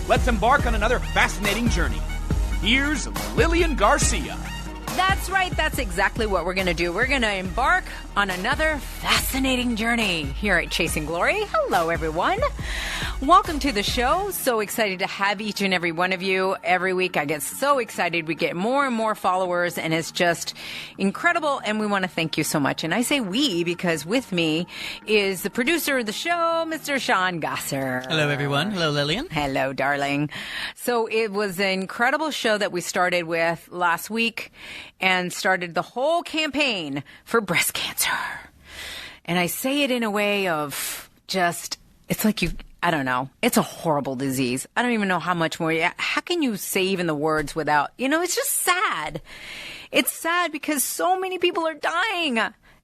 let's embark on another fascinating journey. Here's Lilian Garcia. That's right. That's exactly what we're going to do. We're going to embark on another fascinating journey here at Chasing Glory. Hello, everyone. Welcome to the show. So excited to have each and every one of you. Every week I get so excited. We get more and more followers, and it's just incredible. And we want to thank you so much. And I say we because with me is the producer of the show, Mr. Sean Gasser. Hello, everyone. Hello, Lilian. Hello, darling. So it was an incredible show that we started with last week and started the whole campaign for breast cancer. And I say it in a way of just, it's like I don't know. It's a horrible disease. I don't even know how much more. How can you say even the words without, it's just sad. It's sad because so many people are dying.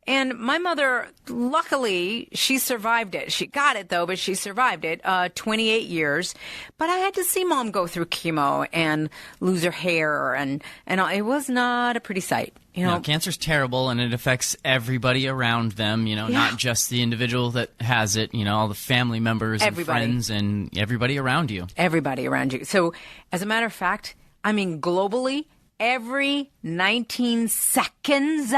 And my mother, luckily, she survived it. She got it, though, but she survived it, 28 years. But I had to see Mom go through chemo and lose her hair, and it was not a pretty sight. No, cancer's terrible, and it affects everybody around them, not just the individual that has it, all the family members and friends and everybody around you. Everybody around you. So, as a matter of fact, globally, every 19 seconds,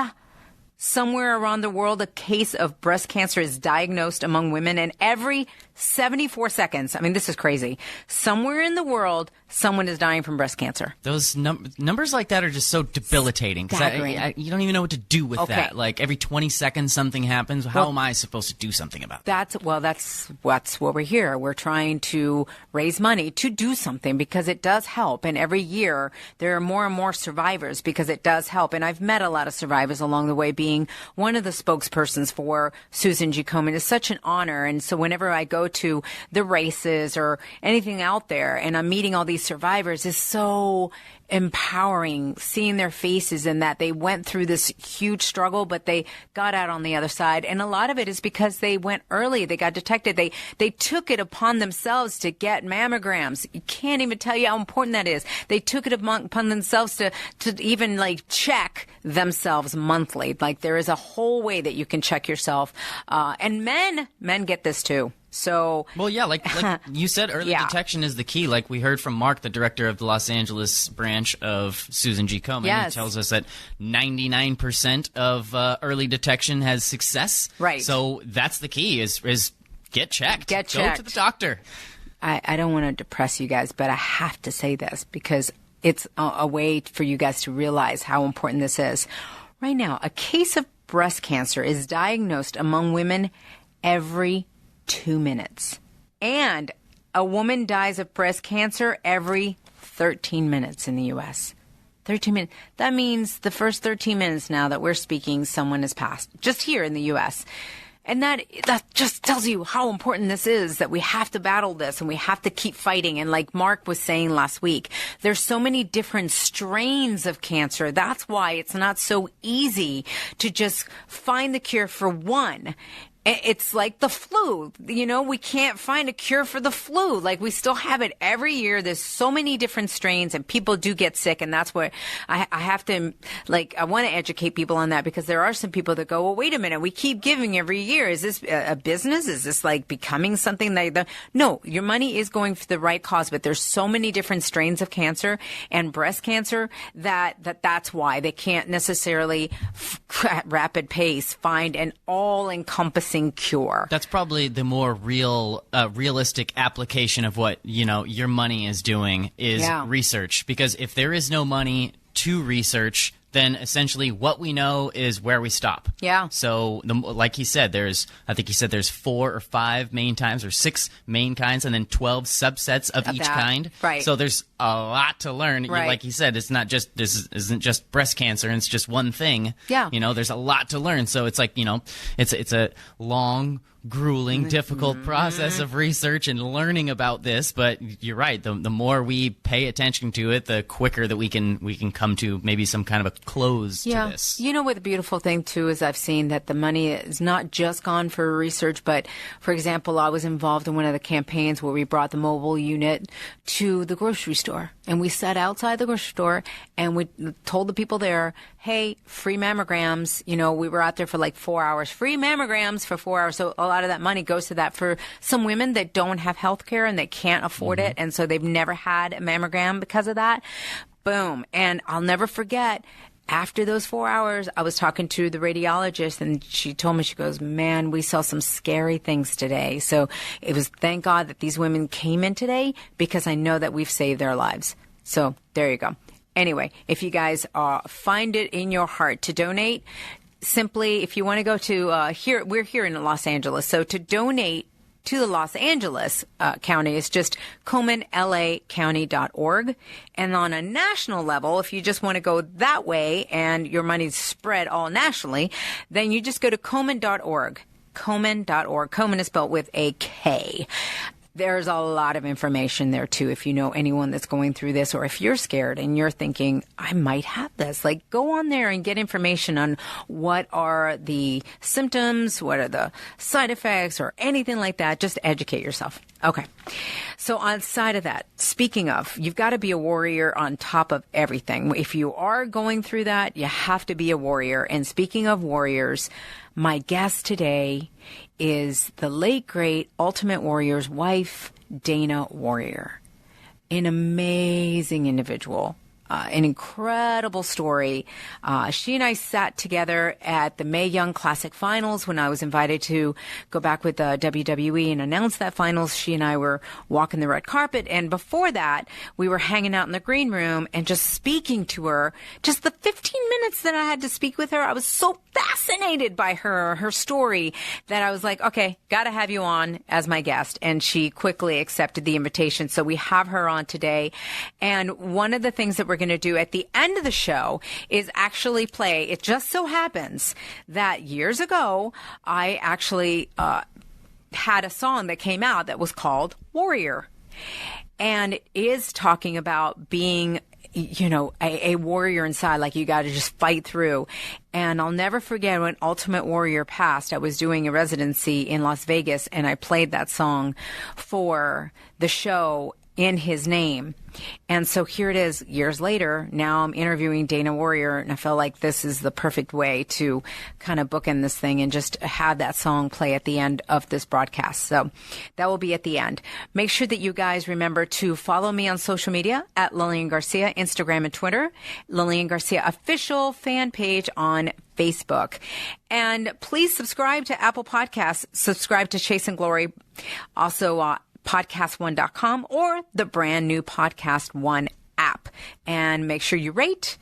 somewhere around the world, a case of breast cancer is diagnosed among women, and every 74 seconds, this is crazy, somewhere in the world, someone is dying from breast cancer. Those numbers like that are just so debilitating. Because you don't even know what to do with that. Like every 20 seconds something happens. How am I supposed to do something about that? That's what we're here. We're trying to raise money to do something because it does help. And every year there are more and more survivors because it does help. And I've met a lot of survivors along the way. Being one of the spokespersons for Susan G. Komen is such an honor. And so whenever I go to the races or anything out there and I'm meeting all these survivors, is so empowering seeing their faces and that they went through this huge struggle, but they got out on the other side. And a lot of it is because they went early. They got detected. They took it upon themselves to get mammograms. You can't even tell you how important that is. They took it upon themselves to even check themselves monthly. There is a whole way that you can check yourself. And men get this too. So, well, yeah, like you said, early detection is the key. Like we heard from Mark, the director of the Los Angeles branch of Susan G. Komen. Yes. He tells us that 99% of early detection has success. Right. So that's the key is get checked. Get checked. Go to the doctor. I don't want to depress you guys, but I have to say this because it's a way for you guys to realize how important this is. Right now, a case of breast cancer is diagnosed among women every 2 minutes. And a woman dies of breast cancer every 13 minutes in the U.S. 13 minutes. That means the first 13 minutes now that we're speaking, someone has passed. Just here in the U.S. And that just tells you how important this is, that we have to battle this and we have to keep fighting. And like Mark was saying last week, there's so many different strains of cancer. That's why it's not so easy to just find the cure for one. It's like the flu. We can't find a cure for the flu. We still have it every year. There's so many different strains and people do get sick. And that's what I have to, I want to educate people on that because there are some people that go, well, wait a minute. We keep giving every year. Is this a business? Is this becoming something no, your money is going for the right cause, but there's so many different strains of cancer and breast cancer that's why they can't necessarily at rapid pace find an all-encompassing cure. That's probably the more realistic application of what your money is doing is research. Because if there is no money to research, then essentially what we know is where we stop. Yeah. So, like he said, there's 4 or 5 main kinds or 6 main kinds, and then 12 subsets of each kind. Right. So there's a lot to learn. Right. Like he said, this isn't just breast cancer, and it's just one thing. Yeah. There's a lot to learn. So it's it's a long, grueling, difficult process of research and learning about this. But you're right. The more we pay attention to it, the quicker that we can come to maybe some kind of a close to this. You know what the beautiful thing, too, is I've seen that the money is not just gone for research, but, for example, I was involved in one of the campaigns where we brought the mobile unit to the grocery store. And we sat outside the grocery store and we told the people there, hey, free mammograms. You know, we were out there for like 4 hours. Free mammograms for 4 hours. So a lot of that money goes to that for some women that don't have health care and they can't afford it. And so they've never had a mammogram because of that. Boom. And I'll never forget, after those 4 hours, I was talking to the radiologist and she told me, she goes, man, we saw some scary things today. So it was thank God that these women came in today because I know that we've saved their lives. So there you go. Anyway, if you guys find it in your heart to donate, simply, if you want to go to we're here in Los Angeles. So to donate to the Los Angeles County, it's just ColemanLACounty.org. And on a national level, if you just want to go that way and your money's spread all nationally, then you just go to Komen.org. Komen.org. Komen is spelled with a K. There's a lot of information there, too, if you know anyone that's going through this, or if you're scared and you're thinking, I might have this. Like, go on there and get information on what are the symptoms, what are the side effects, or anything like that. Just educate yourself. Okay. So on side of that, speaking of, you've got to be a warrior on top of everything. If you are going through that, you have to be a warrior. And speaking of warriors, my guest today is the late, great Ultimate Warrior's wife, Dana Warrior. An amazing individual. An incredible story. She and I sat together at the Mae Young Classic Finals when I was invited to go back with WWE and announce that finals. She and I were walking the red carpet. And before that, we were hanging out in the green room and just speaking to her. Just the 15 minutes that I had to speak with her, I was so fascinated by her story, that I was like, okay, got to have you on as my guest. And she quickly accepted the invitation. So we have her on today. And one of the things that we're going to do at the end of the show is actually play. It just so happens that years ago, I actually had a song that came out that was called Warrior. And it is talking about being, you know, a warrior inside, like you got to just fight through. And I'll never forget when Ultimate Warrior passed. I was doing a residency in Las Vegas and I played that song for the show in his name. And so here it is years later. Now I'm interviewing Dana Warrior, and I felt like this is the perfect way to kind of bookend this thing and just have that song play at the end of this broadcast. So that will be at the end. Make sure that you guys remember to follow me on social media at Lilian Garcia, Instagram and Twitter, Lilian Garcia official fan page on Facebook. And please subscribe to Apple Podcasts, subscribe to Chase and Glory, also podcast1.com or the brand new Podcast One app. And make sure you rate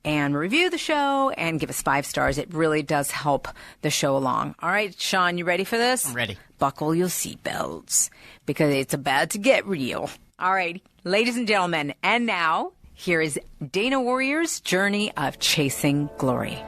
and review the show and give us 5 stars. It really does help the show along. All right, Sean, you ready for this? I'm ready. Buckle your seatbelts because it's about to get real. All right, ladies and gentlemen, and now here is Dana Warrior's journey of chasing glory.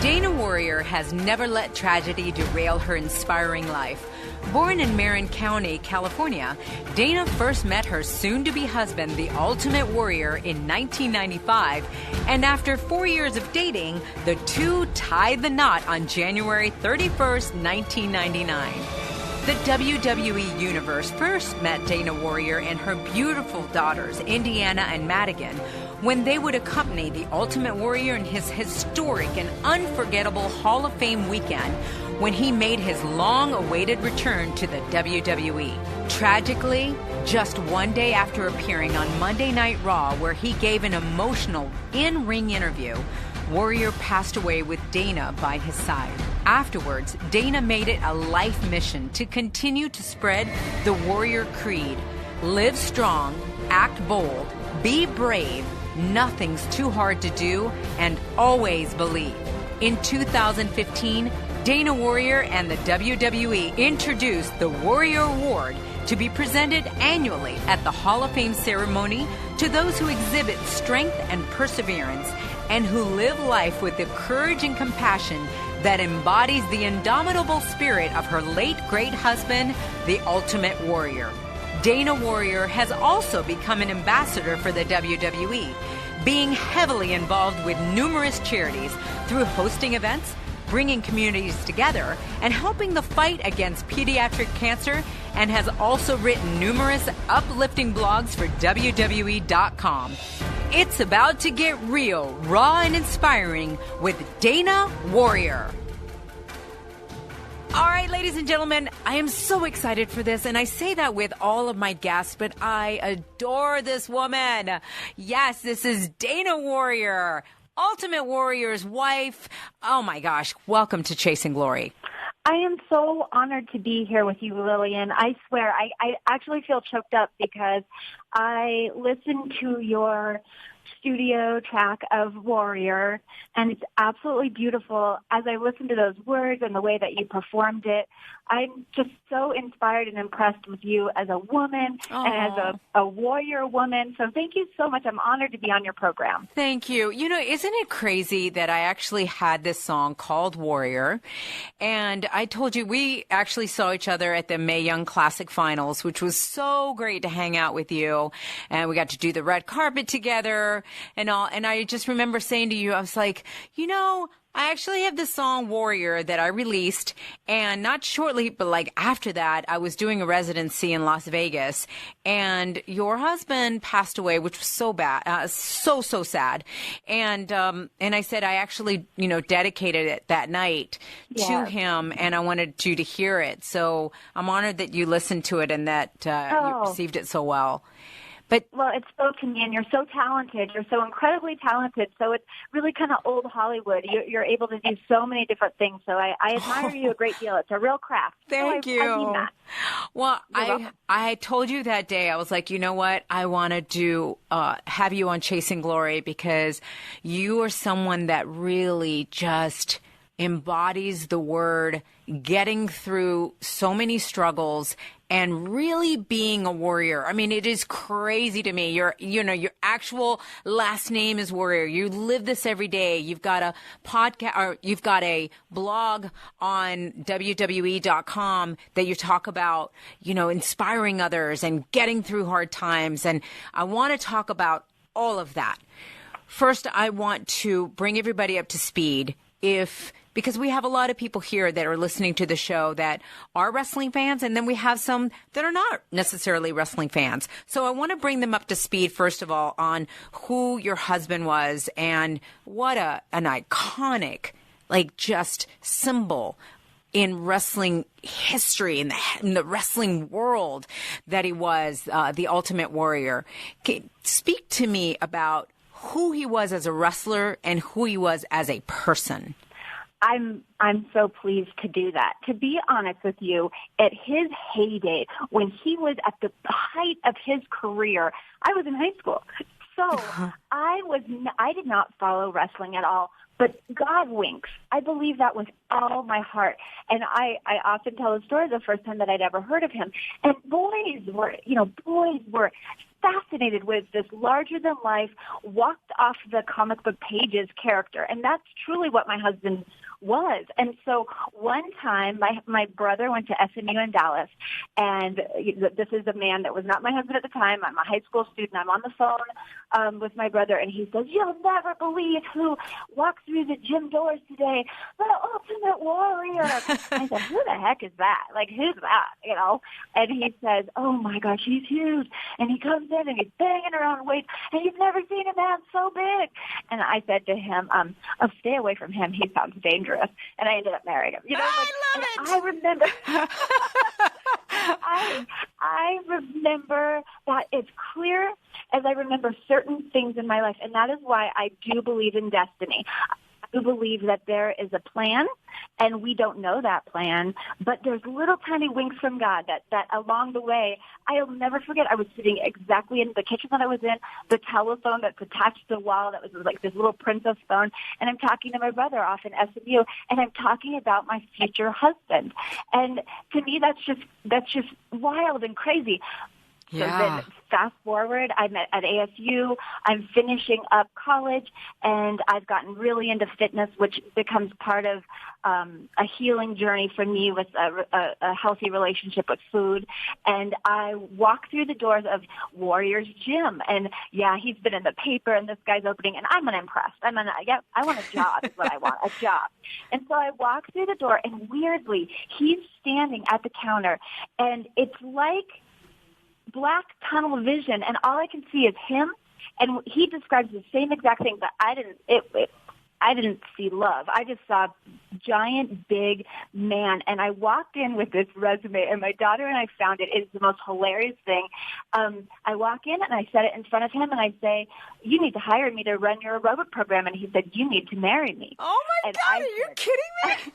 Dana Warrior has never let tragedy derail her inspiring life. Born in Marin County, California, Dana first met her soon-to-be husband, the Ultimate Warrior, in 1995, and after 4 years of dating, the two tied the knot on January 31st, 1999. The WWE Universe first met Dana Warrior and her beautiful daughters, Indiana and Madigan, when they would accompany the Ultimate Warrior in his historic and unforgettable Hall of Fame weekend when he made his long-awaited return to the WWE. Tragically, just one day after appearing on Monday Night Raw, where he gave an emotional in-ring interview, Warrior passed away with Dana by his side. Afterwards, Dana made it a life mission to continue to spread the Warrior Creed. Live strong, act bold, be brave, nothing's too hard to do, and always believe. In 2015, Dana Warrior and the WWE introduced the Warrior Award to be presented annually at the Hall of Fame ceremony to those who exhibit strength and perseverance and who live life with the courage and compassion that embodies the indomitable spirit of her late great husband, the Ultimate Warrior. Dana Warrior has also become an ambassador for the WWE. being heavily involved with numerous charities through hosting events, bringing communities together, and helping the fight against pediatric cancer, and has also written numerous uplifting blogs for WWE.com. It's about to get real, raw, and inspiring with Dana Warrior. All right, ladies and gentlemen, I am so excited for this, and I say that with all of my guests, but I adore this woman. Yes, this is Dana Warrior, Ultimate Warrior's wife. Oh my gosh, welcome to Chasing Glory. I am so honored to be here with you, Lilian. I swear, I actually feel choked up because I listened to your studio track of Warrior, and it's absolutely beautiful. As I listened to those words and the way that you performed it, I'm just so inspired and impressed with you as a woman and as a warrior woman. So thank you so much. I'm honored to be on your program. Thank you. You know, isn't it crazy that I actually had this song called Warrior? And I told you we actually saw each other at the Mae Young Classic Finals, which was so great to hang out with you. And we got to do the red carpet together and all. And I just remember saying to you, I was like, you know, I actually have this song Warrior that I released, and not shortly, but like after that, I was doing a residency in Las Vegas, and your husband passed away, which was so bad, so sad. And I said I actually, you know, dedicated it that night to him, and I wanted you to hear it. So I'm honored that you listened to it and that you received it so well. Well, it spoke to me, and you're so talented. You're so incredibly talented. So it's really kind of old Hollywood. You're able to do so many different things. So I admire you a great deal. It's a real craft. Thank you. I mean that. Well, I told you that day, I was like, you know what? I want to do have you on Chasing Glory because you are someone that really just embodies the word getting through so many struggles and really being a warrior. I mean, it is crazy to me. Your actual last name is Warrior. You live this every day. You've got a podcast, or you've got a blog on WWE.com that you talk about, you know, inspiring others and getting through hard times. And I want to talk about all of that. First, I want to bring everybody up to speed because we have a lot of people here that are listening to the show that are wrestling fans, and then we have some that are not necessarily wrestling fans. So I want to bring them up to speed, first of all, on who your husband was and what an iconic, like, just symbol in wrestling history, in the wrestling world that he was, the Ultimate Warrior. Speak to me about who he was as a wrestler and who he was as a person. I'm so pleased to do that. To be honest with you, at his heyday, when he was at the height of his career, I was in high school. So I did not follow wrestling at all, but God winks. I believe that with all my heart. And I often tell the story the first time that I'd ever heard of him. And boys were fascinated with this larger-than-life, walked off the comic book pages character. And that's truly what my husband was. And so one time, my brother went to SMU in Dallas, and this is a man that was not my husband at the time. I'm a high school student. I'm on the phone with my brother, and he says, "You'll never believe who walked through the gym doors today, the Ultimate Warrior." I said, "Who the heck is that? Like, who's that?" You know? And he says, "Oh my gosh, he's huge." And he comes in and he's banging around weights, and you've never seen a man so big. And I said to him, "Stay away from him. He sounds dangerous." And I ended up marrying him. You know, I love it. I remember. I remember that as clear as I remember certain things in my life, and that is why I do believe in destiny. I do believe that there is a plan, and we don't know that plan, but there's little tiny winks from God that along the way, I'll never forget. I was sitting exactly in the kitchen that I was in, the telephone that's attached to the wall that was like this little princess phone, and I'm talking to my brother off in SMU, and I'm talking about my future husband. And to me, that's just wild and crazy. Yeah. So then fast forward, I'm at ASU, I'm finishing up college, and I've gotten really into fitness, which becomes part of a healing journey for me with a healthy relationship with food. And I walk through the doors of Warrior's Gym, and yeah, he's been in the paper, and this guy's opening, and I'm unimpressed. I want a job is what I want, a job. And so I walk through the door, and weirdly, he's standing at the counter, and it's like black tunnel vision, and all I can see is him, and he describes the same exact thing, but I didn't see love. I just saw giant, big man, and I walked in with this resume, and my daughter and I found it. It's the most hilarious thing. I walk in, and I set it in front of him, and I say, you need to hire me to run your aerobic program, and he said, you need to marry me. Oh, my God, are you kidding me?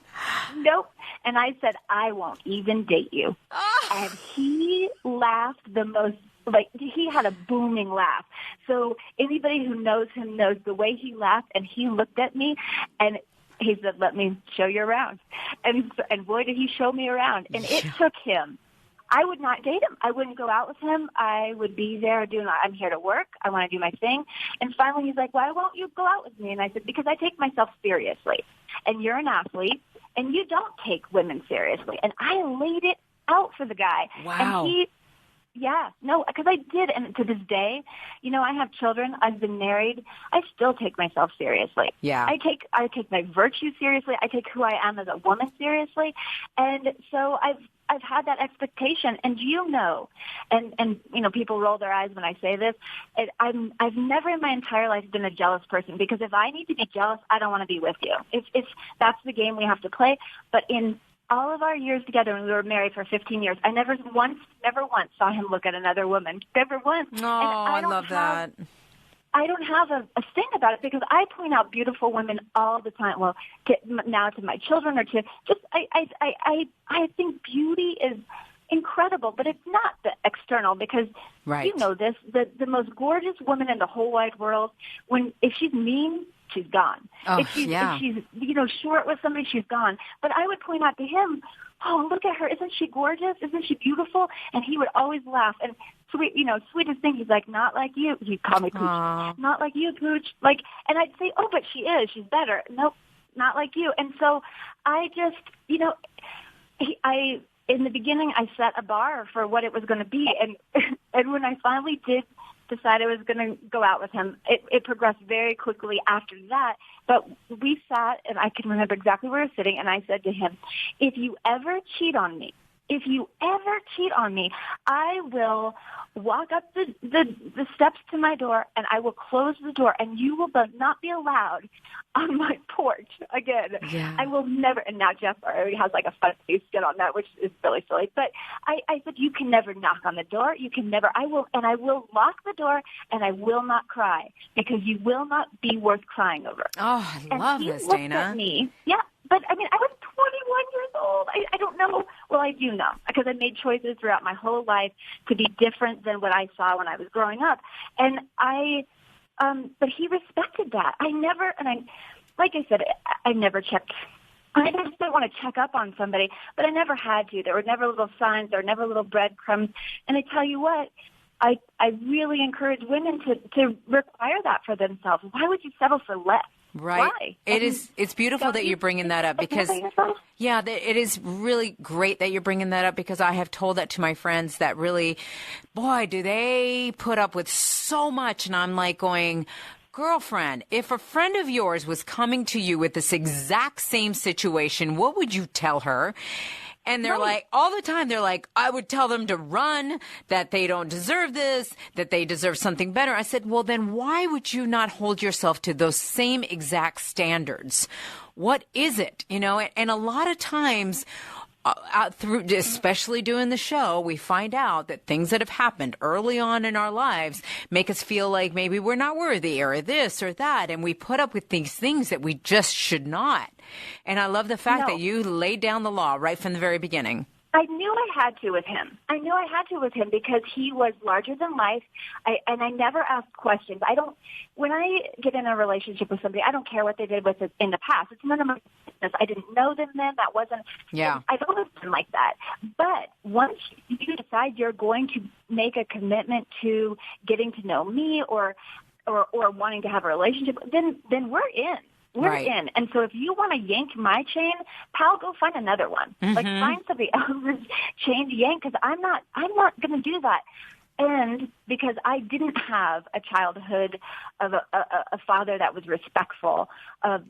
Nope. And I said, I won't even date you. Oh. And he laughed the most. Like, he had a booming laugh. So anybody who knows him knows the way he laughed, and he looked at me, and he said, let me show you around. And boy, did he show me around. And it took him. I would not date him. I wouldn't go out with him. I would be there doing, I'm here to work. I want to do my thing. And finally, he's like, why won't you go out with me? And I said, because I take myself seriously. And you're an athlete, and you don't take women seriously. And I laid it out for the guy. Wow. And yeah, no, because I did, and to this day, I have children. I've been married. I still take myself seriously. Yeah, I take my virtue seriously. I take who I am as a woman seriously, and so I've had that expectation. And and people roll their eyes when I say this. I've never in my entire life been a jealous person, because if I need to be jealous, I don't want to be with you. If that's the game we have to play. But in all of our years together, and we were married for 15 years, I never once saw him look at another woman. Never once. Oh, I love that. I don't have a thing about it, because I point out beautiful women all the time. Well, now to my children, or to just, I think beauty is incredible, but it's not the external, because right. You know this, the most gorgeous woman in the whole wide world, if she's mean, she's gone. Oh, if she's yeah. short with somebody, she's gone. But I would point out to him, oh, look at her. Isn't she gorgeous? Isn't she beautiful? And he would always laugh. And sweetest thing, he's like, not like you. He'd call me Pooch. Aww. Not like you, Pooch. And I'd say, oh, but she is. She's better. Nope, not like you. And so I just, in the beginning, I set a bar for what it was going to be. And when I finally did decide I was going to go out with him, it progressed very quickly after that. But we sat, and I can remember exactly where we were sitting, and I said to him, if you ever cheat on me, I will walk up the steps to my door, and I will close the door, and you will not be allowed on my porch again. Yeah. I will never. And now Jeff already has like a fun face skit on that, which is really silly. But I said, you can never knock on the door. You can never. I will lock the door, and I will not cry, because you will not be worth crying over. Oh, I love this, Dana. Dana. At me. Yeah. But, I was 21 years old. I don't know. Well, I do know, because I made choices throughout my whole life to be different than what I saw when I was growing up. And but he respected that. Like I said, I never checked. I just didn't want to check up on somebody, but I never had to. There were never little signs. There were never little breadcrumbs. And I tell you what, I really encourage women to require that for themselves. Why would you settle for less? Right. Why? It's beautiful that you're bringing that up, because yeah, it is really great that you're bringing that up, because I have told that to my friends that really, boy, do they put up with so much. And I'm like going, girlfriend, if a friend of yours was coming to you with this exact same situation, what would you tell her? And they're like, all the time, they're like, I would tell them to run, that they don't deserve this, that they deserve something better. I said, well, then why would you not hold yourself to those same exact standards? What is it? And a lot of times, through, especially doing the show, we find out that things that have happened early on in our lives make us feel like maybe we're not worthy, or this or that. And we put up with these things that we just should not. And I love the fact that you laid down the law right from the very beginning. I knew I had to with him. I knew I had to with him because he was larger than life, and I never asked questions. When I get in a relationship with somebody, I don't care what they did with it in the past. It's none of my business. I didn't know them then. That wasn't. Yeah. I've always been like that. But once you decide you're going to make a commitment to getting to know me or wanting to have a relationship, then we're in. We're in. And so if you want to yank my chain, pal, go find another one. Like find somebody else's chain to yank, because I'm not going to do that. And because I didn't have a childhood of a father that was respectful of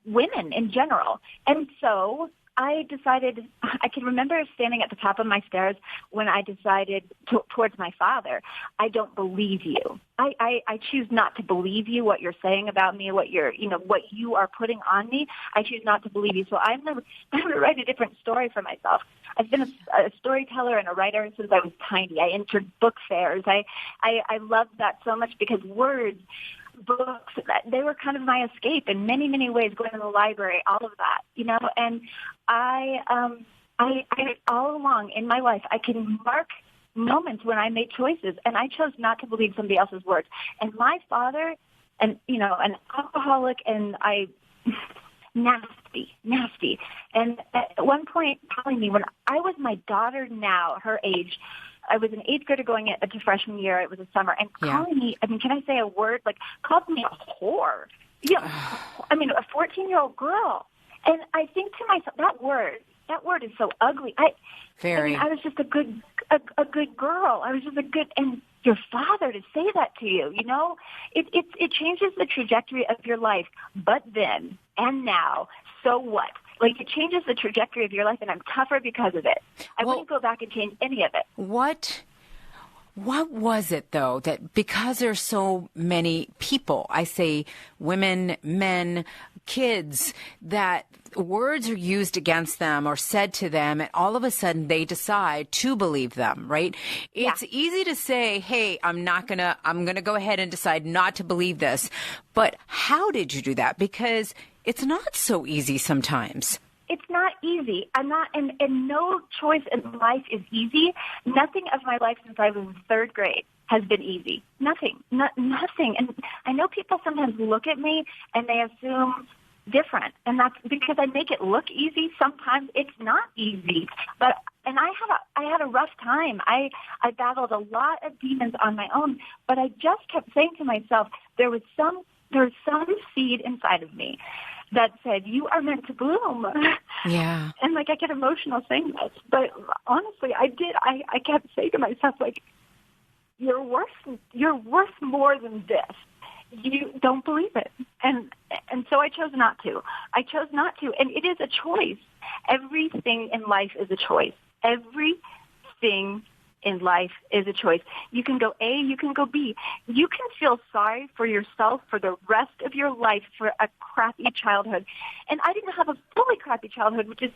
women in general. And so I decided, I can remember standing at the top of my stairs when I decided towards my father, I don't believe you. I choose not to believe you, what you're saying about me, what you are putting on me. I choose not to believe you. So I'm going to write a different story for myself. I've been a storyteller and a writer since I was tiny. I entered book fairs. I loved that so much because words, books, they were kind of my escape in many, many ways, going to the library, all of that, and I all along in my life, I can mark moments when I made choices, and I chose not to believe somebody else's words. And my father, an alcoholic, and nasty. And at one point telling me when I was my daughter now, her age, I was an 8th grader going into freshman year. It was a summer. And calling me, can I say a word? Like, called me a whore. A 14-year-old girl. And I think to myself, that word is so ugly. I was just a good girl. I was just a good, and your father to say that to you, it changes the trajectory of your life. But then, and now, so what? Like, it changes the trajectory of your life, and I'm tougher because of it. I wouldn't go back and change any of it. What was it, though, that because there's so many people, I say women, men, kids, that words are used against them or said to them, and all of a sudden they decide to believe them, right? It's easy to say, hey, I'm going to go ahead and decide not to believe this. But how did you do that? Because it's not so easy sometimes. It's not easy. I'm not, and no choice in life is easy. Nothing of my life since I was in 3rd grade has been easy. Nothing. And I know people sometimes look at me and they assume different, and that's because I make it look easy. Sometimes it's not easy, and I had a rough time. I battled a lot of demons on my own, but I just kept saying to myself, there's some seed inside of me that said, you are meant to bloom. Yeah. And I get emotional saying this, but honestly, I did. I kept saying to myself, you're worth more than this. You don't believe it. And so I chose not to. And it is a choice. Everything in life is a choice. Everything in life is a choice. You can go A, you can go B. You can feel sorry for yourself for the rest of your life for a crappy childhood. And I didn't have a fully crappy childhood, which is,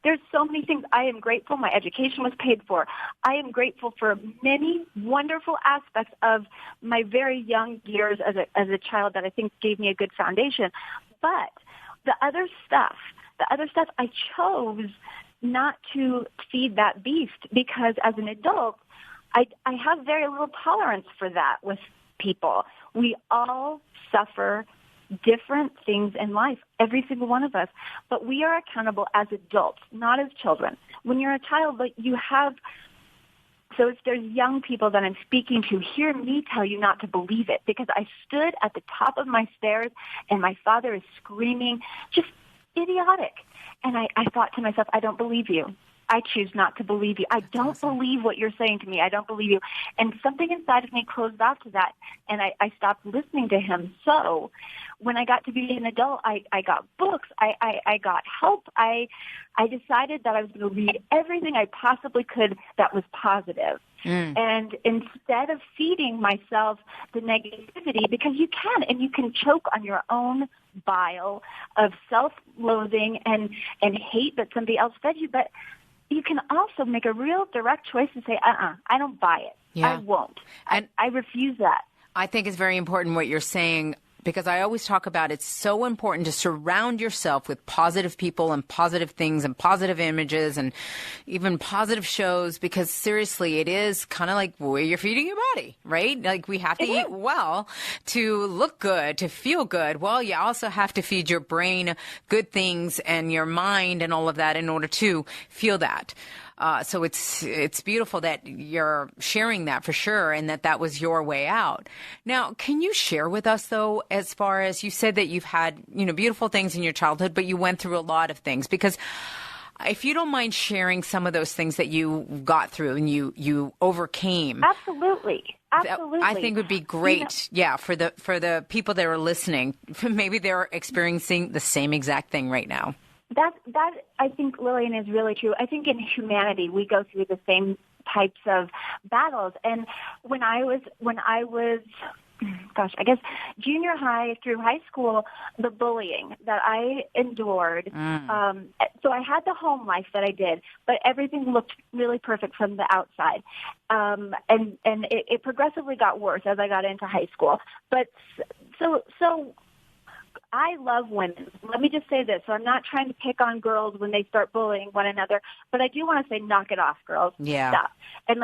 there's so many things. I am grateful. My education was paid for. I am grateful for many wonderful aspects of my very young years as a child that I think gave me a good foundation. But the other stuff I chose not to feed that beast, because as an adult, I have very little tolerance for that with people. We all suffer different things in life, every single one of us, but we are accountable as adults, not as children. When you're a child, so if there's young people that I'm speaking to, hear me tell you not to believe it, because I stood at the top of my stairs and my father is screaming, just idiotic. And I thought to myself, I don't believe you. I choose not to believe you. I don't believe what you're saying to me. I don't believe you. And something inside of me closed off to that, and I stopped listening to him. So when I got to be an adult, I got books. I got help. I decided that I was going to read everything I possibly could that was positive. And instead of feeding myself the negativity, because you can choke on your own bile of self-loathing and hate that somebody else fed you, but you can also make a real direct choice and say, I don't buy it. Yeah. I won't. And I refuse that. I think it's very important what you're saying, because I always talk about it's so important to surround yourself with positive people and positive things and positive images and even positive shows, because seriously, it is kind of like where you're feeding your body, right? Like we have to eat well to look good, to feel good. Well, you also have to feed your brain good things and your mind and all of that in order to feel that. So it's beautiful that you're sharing that for sure, and that was your way out. Now, can you share with us, though, as far as you said that you've had, beautiful things in your childhood, but you went through a lot of things, because if you don't mind sharing some of those things that you got through and you overcame. Absolutely. Absolutely. I think would be great. For the people that are listening, maybe they're experiencing the same exact thing right now. That I think, Lilian, is really true. I think in humanity we go through the same types of battles. And when I was, I guess junior high through high school, the bullying that I endured. So I had the home life that I did, but everything looked really perfect from the outside. And it progressively got worse as I got into high school. But so I love women. Let me just say this. So I'm not trying to pick on girls when they start bullying one another, but I do want to say, knock it off, girls. Yeah. Stop. And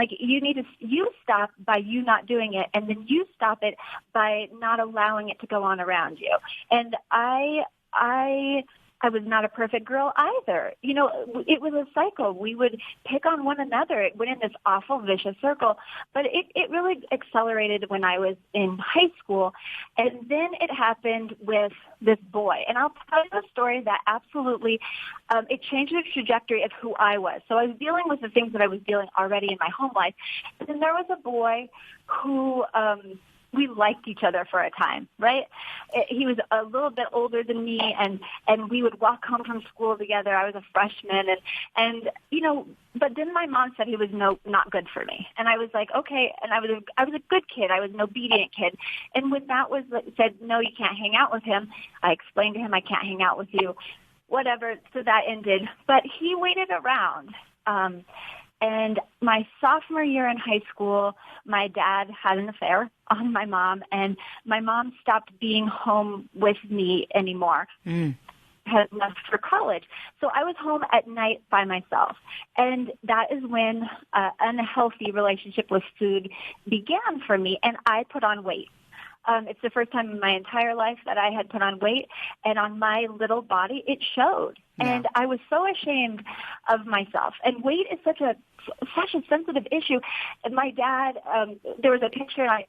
you stop by you not doing it, and then you stop it by not allowing it to go on around you. And I was not a perfect girl either. It was a cycle. We would pick on one another. It went in this awful, vicious circle. But it really accelerated when I was in high school. And then it happened with this boy. And I'll tell you a story that absolutely, it changed the trajectory of who I was. So I was dealing with the things that I was dealing already in my home life. And then there was a boy who, we liked each other for a time, right? He was a little bit older than me, and we would walk home from school together. I was a freshman, and but then my mom said he was not good for me, and I was like, okay, and I was a good kid. I was an obedient kid, and when that was said, no, you can't hang out with him, I explained to him, I can't hang out with you, whatever. So that ended, but he waited around. And my sophomore year in high school, my dad had an affair on my mom, and my mom stopped being home with me anymore. Had left for college. So I was home at night by myself. And that is when an unhealthy relationship with food began for me, and I put on weight. It's the first time in my entire life that I had put on weight, and on my little body, it showed. Yeah. And I was so ashamed of myself. And weight is such a sensitive issue. And my dad, there was a picture, and I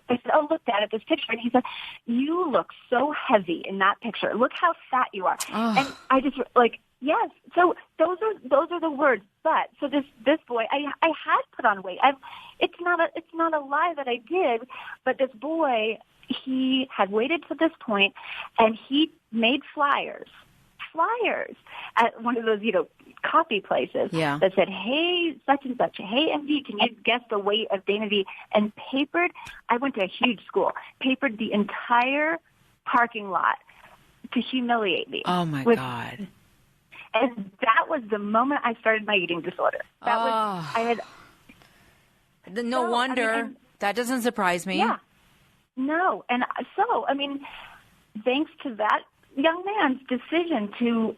said, oh, look, Dad, at this picture. And he said, you look so heavy in that picture. Look how fat you are. Oh. And I just, yes. So those are the words. But so this boy, I had put on weight. It's not a lie that I did. But this boy, he had waited to this point, and he made flyers at one of those coffee places that said, hey, such and such, hey, MD, can you guess the weight of Dana V? And I went to a huge school, papered the entire parking lot to humiliate me. Oh my God. And that was the moment I started my eating disorder. No wonder. That doesn't surprise me. Yeah. No. And so, thanks to that young man's decision to,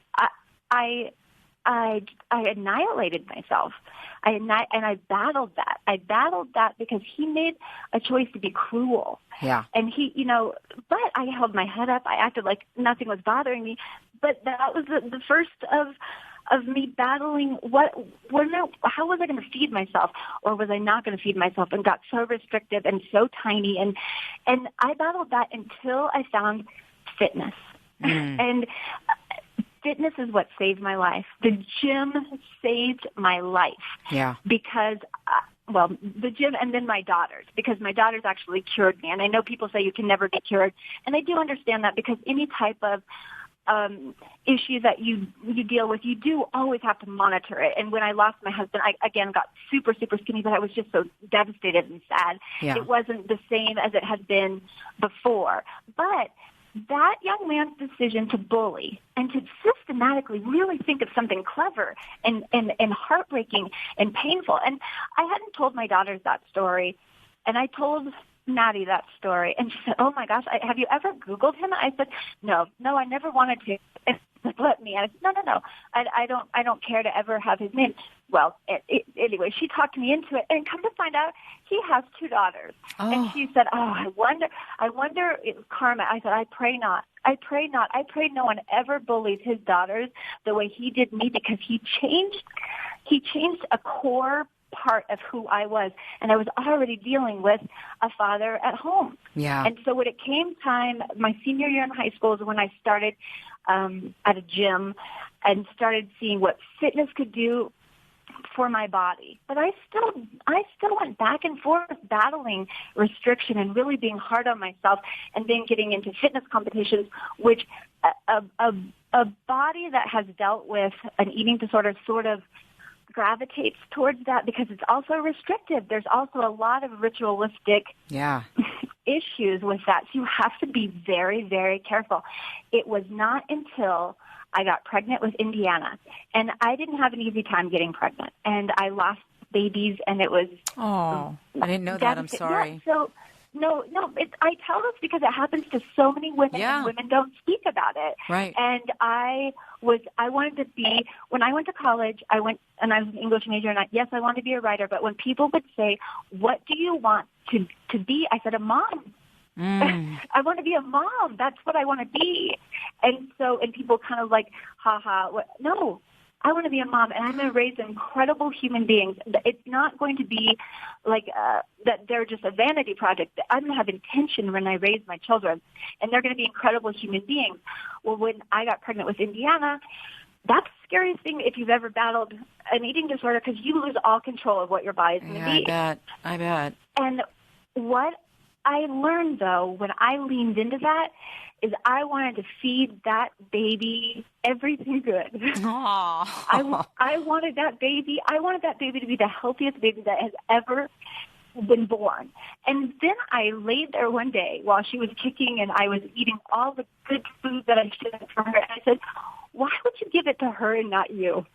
I annihilated myself. And I battled that. I battled that because he made a choice to be cruel. Yeah. And he, but I held my head up. I acted like nothing was bothering me. But that was the first of me battling how was I going to feed myself, or was I not going to feed myself, and got so restrictive and so tiny. And I battled that until I found fitness. And fitness is what saved my life. The gym saved my life. Yeah. Because, the gym and then my daughters, because my daughters actually cured me. And I know people say you can never be cured. And I do understand that, because any type of issues that you deal with, you do always have to monitor it. And when I lost my husband, I again got super, super skinny, but I was just so devastated and sad. Yeah. It wasn't the same as it had been before. But that young man's decision to bully and to systematically really think of something clever and heartbreaking and painful. And I hadn't told my daughters that story. And I told Maddie that story. And she said, oh, my gosh, have you ever Googled him? I said, no, I never wanted to. And let me. I said, no. I don't care to ever have his name. Well, anyway, she talked me into it, and come to find out, he has 2 daughters. Oh. And she said, I wonder if karma. I said, I pray not. I pray no one ever bullies his daughters the way he did me, because he changed a core part of who I was, and I was already dealing with a father at home. Yeah. And so when it came time, my senior year in high school is when I started at a gym and started seeing what fitness could do for my body. But I still went back and forth battling restriction and really being hard on myself, and then getting into fitness competitions, which a body that has dealt with an eating disorder sort of gravitates towards that, because it's also restrictive. There's also a lot of ritualistic issues with that. So you have to be very, very careful. It was not until I got pregnant with Indiana, and I didn't have an easy time getting pregnant, and I lost babies, and it was I didn't know that. I'm sorry. Yeah, so no, I tell this because it happens to so many women, and women don't speak about it. Right. And I wanted to be, when I went to college, I was an English major, and I wanted to be a writer, but when people would say, what do you want to be? I said, a mom. I want to be a mom. That's what I want to be. And people kind of like, what? No, I want to be a mom, and I'm going to raise incredible human beings. It's not going to be like that they're just a vanity project. I'm going to have intention when I raise my children, and they're going to be incredible human beings. Well, when I got pregnant with Indiana, that's the scariest thing if you've ever battled an eating disorder, because you lose all control of what your body's going to be. I bet. And what I learned, though, when I leaned into that, is I wanted to feed that baby everything good. I wanted that baby. I wanted that baby to be the healthiest baby that has ever been born. And then I laid there one day while she was kicking, and I was eating all the good food that I should have for her. And I said, why would you give it to her and not you?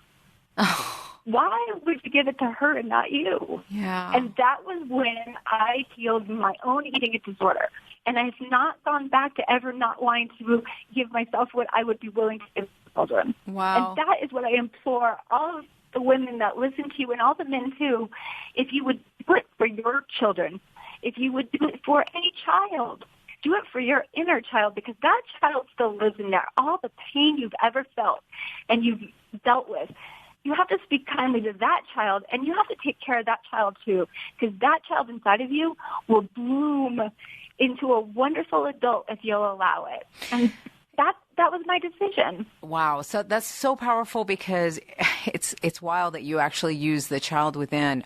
Why would you give it to her and not you? Yeah. And that was when I healed my own eating disorder. And I've not gone back to ever not wanting to give myself what I would be willing to give children. Wow. And that is what I implore all of the women that listen to you, and all the men too, if you would do it for your children, if you would do it for any child, do it for your inner child, because that child still lives in there. All the pain you've ever felt and you've dealt with, you have to speak kindly to that child, and you have to take care of that child too, because that child inside of you will bloom into a wonderful adult if you'll allow it. And that was my decision. Wow. So that's so powerful, because it's wild that you actually use the child within.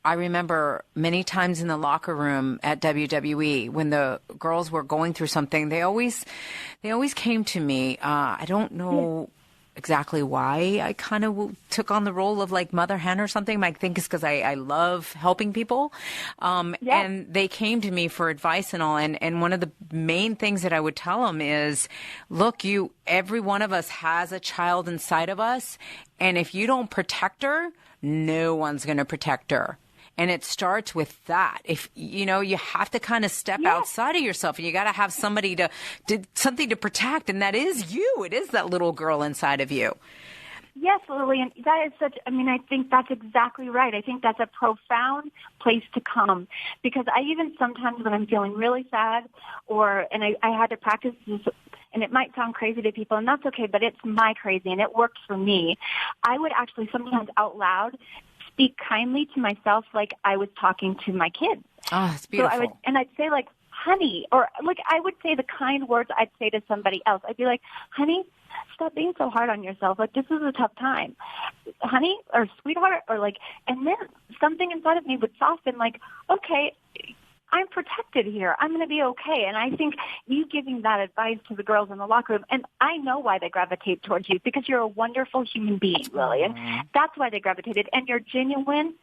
I remember many times in the locker room at WWE when the girls were going through something, they always came to me. I don't know exactly why I kind of took on the role of like mother hen or something. I think it's because I love helping people. And they came to me for advice and all. And one of the main things that I would tell them is, look, every one of us has a child inside of us. And if you don't protect her, no one's going to protect her. And it starts with that. If you have to kind of step outside of yourself, and you got to have somebody something to protect, and that is you. It is that little girl inside of you. Yes, Lilian, that is I think that's exactly right. I think that's a profound place to come, because I even sometimes when I'm feeling really sad and I had to practice this, and it might sound crazy to people, and that's okay, but it's my crazy, and it works for me. I would actually sometimes out loud speak kindly to myself like I was talking to my kids. Oh, it's beautiful. So I'd say like, honey, or like I would say the kind words I'd say to somebody else. I'd be like, honey, stop being so hard on yourself. Like, this is a tough time. Honey, or sweetheart, or like, and then something inside of me would soften like, okay, I'm protected here. I'm going to be okay. And I think you giving that advice to the girls in the locker room, and I know why they gravitate towards you, because you're a wonderful human being, Lilian. That's why they gravitated. And you're genuine,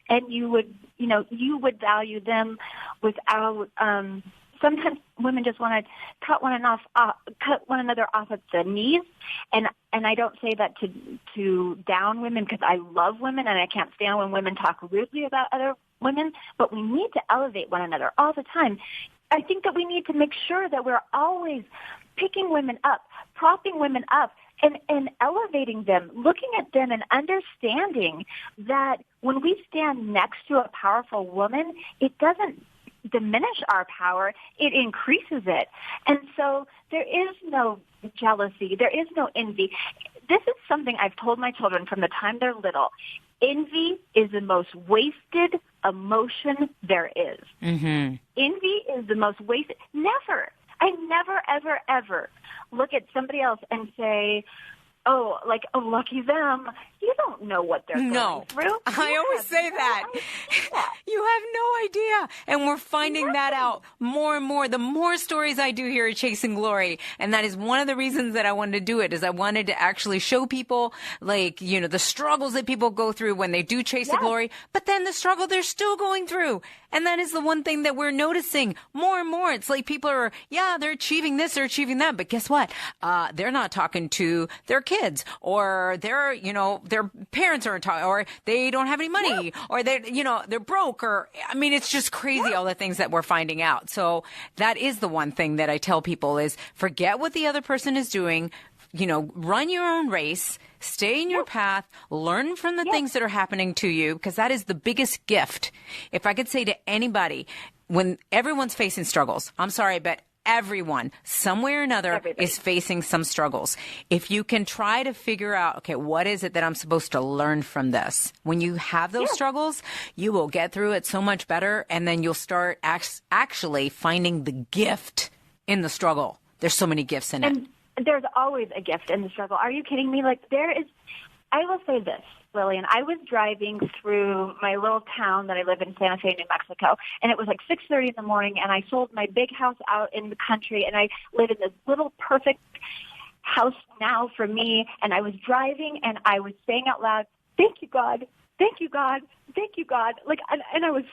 and you would value them without, sometimes women just want to cut one another off at the knees. And I don't say that to down women, because I love women, and I can't stand when women talk rudely about other women, but we need to elevate one another all the time. I think that we need to make sure that we're always picking women up, propping women up, and elevating them, looking at them and understanding that when we stand next to a powerful woman, it doesn't diminish our power, it increases it. And so there is no jealousy, there is no envy. This is something I've told my children from the time they're little. Envy is the most wasted emotion there is. Mm-hmm. Envy is the most wasted. I never, ever, ever look at somebody else and say, oh, lucky them. You don't know what they're going through. I always say that. You have no idea. And we're finding that out more and more. The more stories I do here at Chasing Glory. And that is one of the reasons that I wanted to do it, is I wanted to actually show people, the struggles that people go through when they do chase the glory, but then the struggle they're still going through. And that is the one thing that we're noticing more and more. It's like people are, they're achieving this, they're achieving that. But guess what? They're not talking to their kids, or their parents aren't talking, or they don't have any money, or they're broke, or, it's just crazy all the things that we're finding out. So that is the one thing that I tell people is forget what the other person is doing. Run your own race, stay in your path, learn from the things that are happening to you, because that is the biggest gift. If I could say to anybody, when everyone's facing struggles, I'm sorry, but everyone, somewhere or another, is facing some struggles. If you can try to figure out, okay, what is it that I'm supposed to learn from this? When you have those struggles, you will get through it so much better, and then you'll start actually finding the gift in the struggle. There's so many gifts in it. There's always a gift in the struggle. Are you kidding me? I will say this, Lilian. I was driving through my little town that I live in, Santa Fe, New Mexico, and it was 6:30 in the morning, and I sold my big house out in the country, and I live in this little perfect house now for me, and I was driving, and I was saying out loud, thank you, God. Thank you, God. Thank you, God. And I was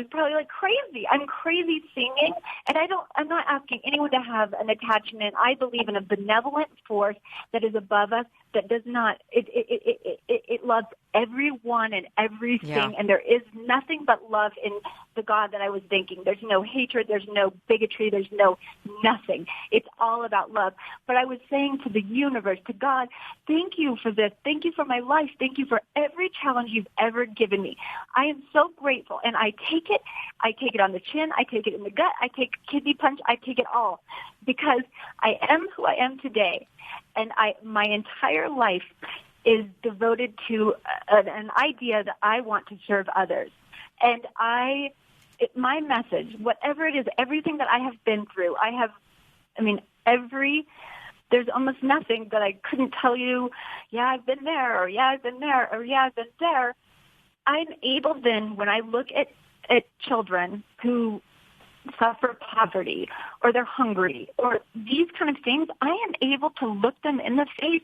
probably crazy. I'm crazy singing, and I'm not asking anyone to have an attachment. I believe in a benevolent force that is above us, that does not, it loves everyone and everything, and there is nothing but love in the God that I was thinking. There's no hatred, there's no bigotry, there's no nothing. It's all about love. But I was saying to the universe, to God, thank you for this. Thank you for my life. Thank you for every challenge you've ever given me. I am so grateful, and I take it. I take it on the chin. I take it in the gut. I take kidney punch. I take it all, because I am who I am today, and my entire life is devoted to an idea that I want to serve others. And my message, whatever it is, everything that I have been through, there's almost nothing that I couldn't tell you, I've been there, or I've been there, or I've been there. I'm able then, when I look at children who suffer poverty, or they're hungry, or these kind of things, I am able to look them in the face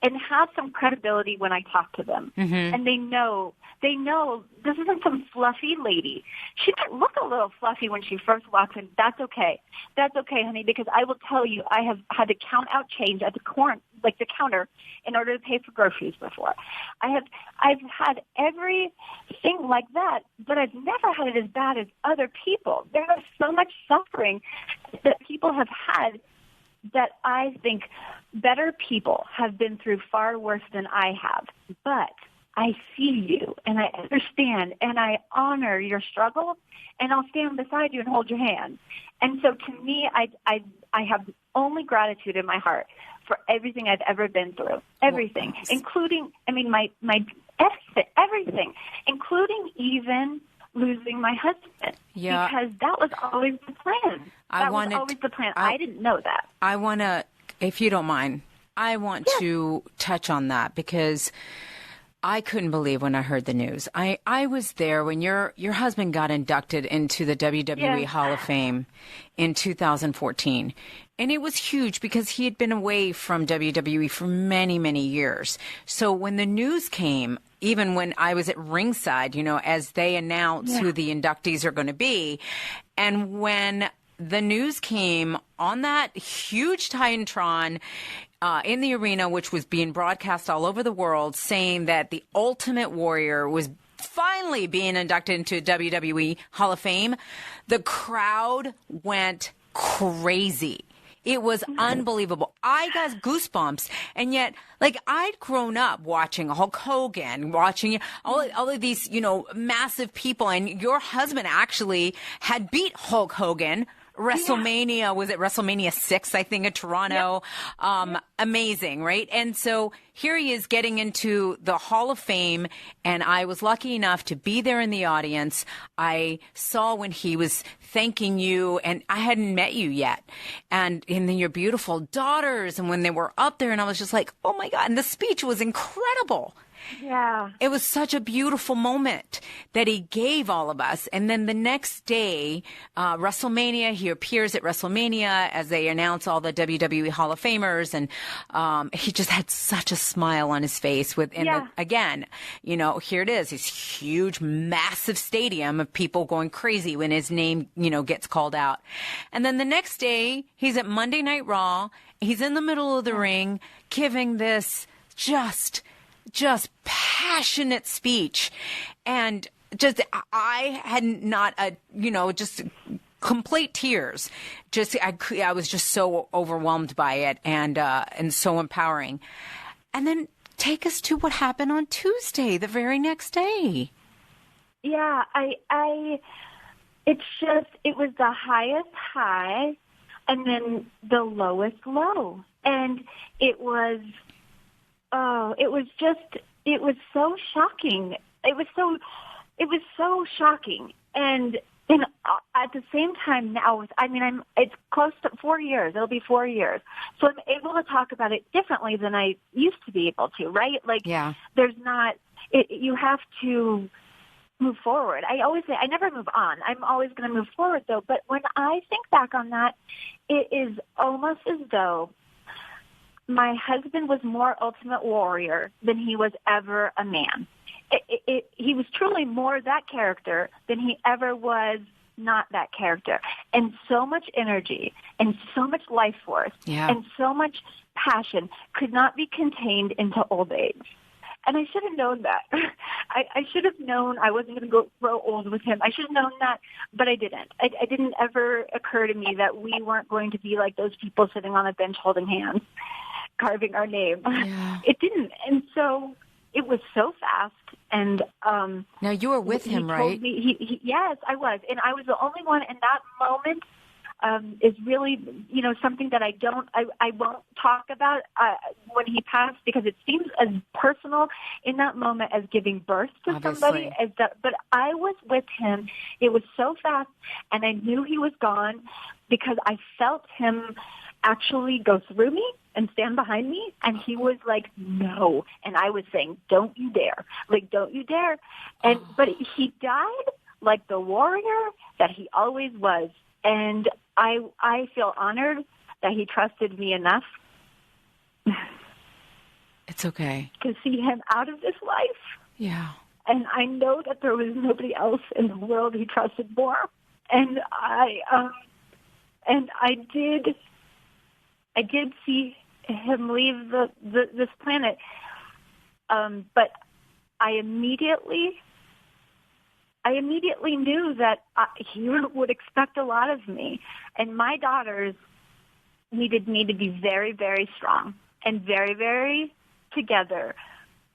and have some credibility when I talk to them. Mm-hmm. And they know this isn't some fluffy lady. She might look a little fluffy when she first walks in. That's okay. That's okay, honey, because I will tell you, I have had to count out change at the counter in order to pay for groceries before. I've had everything like that, but I've never had it as bad as other people. There is so much suffering that people have had that I think better people have been through far worse than I have. But I see you, and I understand, and I honor your struggle, and I'll stand beside you and hold your hand. And so to me, I have only gratitude in my heart for everything I've ever been through, everything, including, everything, including even losing my husband, because that was always the plan. I didn't know that. I want to, if you don't mind, I want to touch on that, because I couldn't believe when I heard the news. I was there when your husband got inducted into the WWE Hall of Fame in 2014. And it was huge because he had been away from WWE for many, many years. So when the news came, even when I was at ringside, as they announce who the inductees are going to be, and when the news came on that huge Titantron in the arena, which was being broadcast all over the world, saying that the Ultimate Warrior was finally being inducted into WWE Hall of Fame, the crowd went crazy. It was unbelievable. I got goosebumps. And yet, like, I'd grown up watching Hulk Hogan, watching all of these, massive people. And your husband actually had beat Hulk Hogan. WrestleMania, was it WrestleMania 6, I think, in Toronto? Yep. Amazing, right? And so here he is getting into the Hall of Fame, and I was lucky enough to be there in the audience. I saw when he was thanking you, and I hadn't met you yet. And then your beautiful daughters, and when they were up there, and I was just like, oh my God. And the speech was incredible. Yeah. It was such a beautiful moment that he gave all of us. And then the next day, WrestleMania, he appears at WrestleMania as they announce all the WWE Hall of Famers. And he just had such a smile on his face. Again, here it is, this huge, massive stadium of people going crazy when his name, gets called out. And then the next day, he's at Monday Night Raw. He's in the middle of the ring giving this just passionate speech. And I had just complete tears. I was just so overwhelmed by it and so empowering. And then take us to what happened on Tuesday, the very next day. Yeah, it was the highest high and then the lowest low. And it was so shocking. It was so shocking. And at the same time now, it's close to 4 years. It'll be 4 years. So I'm able to talk about it differently than I used to be able to, right? You have to move forward. I always say I never move on. I'm always going to move forward though. But when I think back on that, it is almost as though my husband was more ultimate warrior than he was ever a man. He was truly more that character than he ever was not that character. And so much energy and so much life force and so much passion could not be contained into old age. And I should have known that. I should have known I wasn't going to grow old with him. I should have known that, but I didn't. It didn't ever occur to me that we weren't going to be like those people sitting on a bench holding hands, carving our name. Yeah. It didn't. And so it was so fast. And now you were with him, right? Yes, I was. And I was the only one in that moment. Is really, something that I won't talk about when he passed, because it seems as personal in that moment as giving birth to somebody. But I was with him. It was so fast, and I knew he was gone because I felt him actually go through me and stand behind me, and he was like, no. And I was saying, don't you dare. Like, don't you dare. But he died like the warrior that he always was. And I feel honored that he trusted me enough. It's okay. To see him out of this life. Yeah. And I know that there was nobody else in the world he trusted more. And I did see him leave this planet. But I immediately knew that he would expect a lot of me. And my daughters needed me to be very, very strong and very, very together.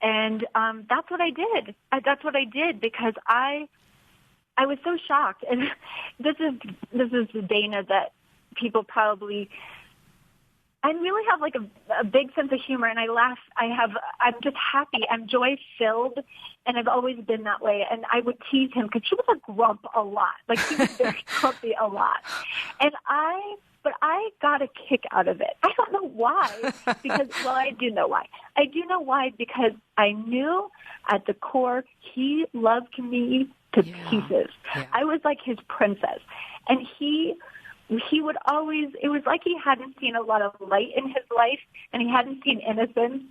And that's what I did. That's what I did because I was so shocked. And this is the Dana that people probably... I really have like a big sense of humor, and I laugh. I'm just happy. I'm joy-filled, and I've always been that way. And I would tease him because he was a grump a lot. Like, he was very grumpy a lot. But I got a kick out of it. I don't know why, because, well, I do know why. I do know why because I knew at the core he loved me to pieces. Yeah. I was like his princess, and he would always, it was like he hadn't seen a lot of light in his life, and he hadn't seen innocence.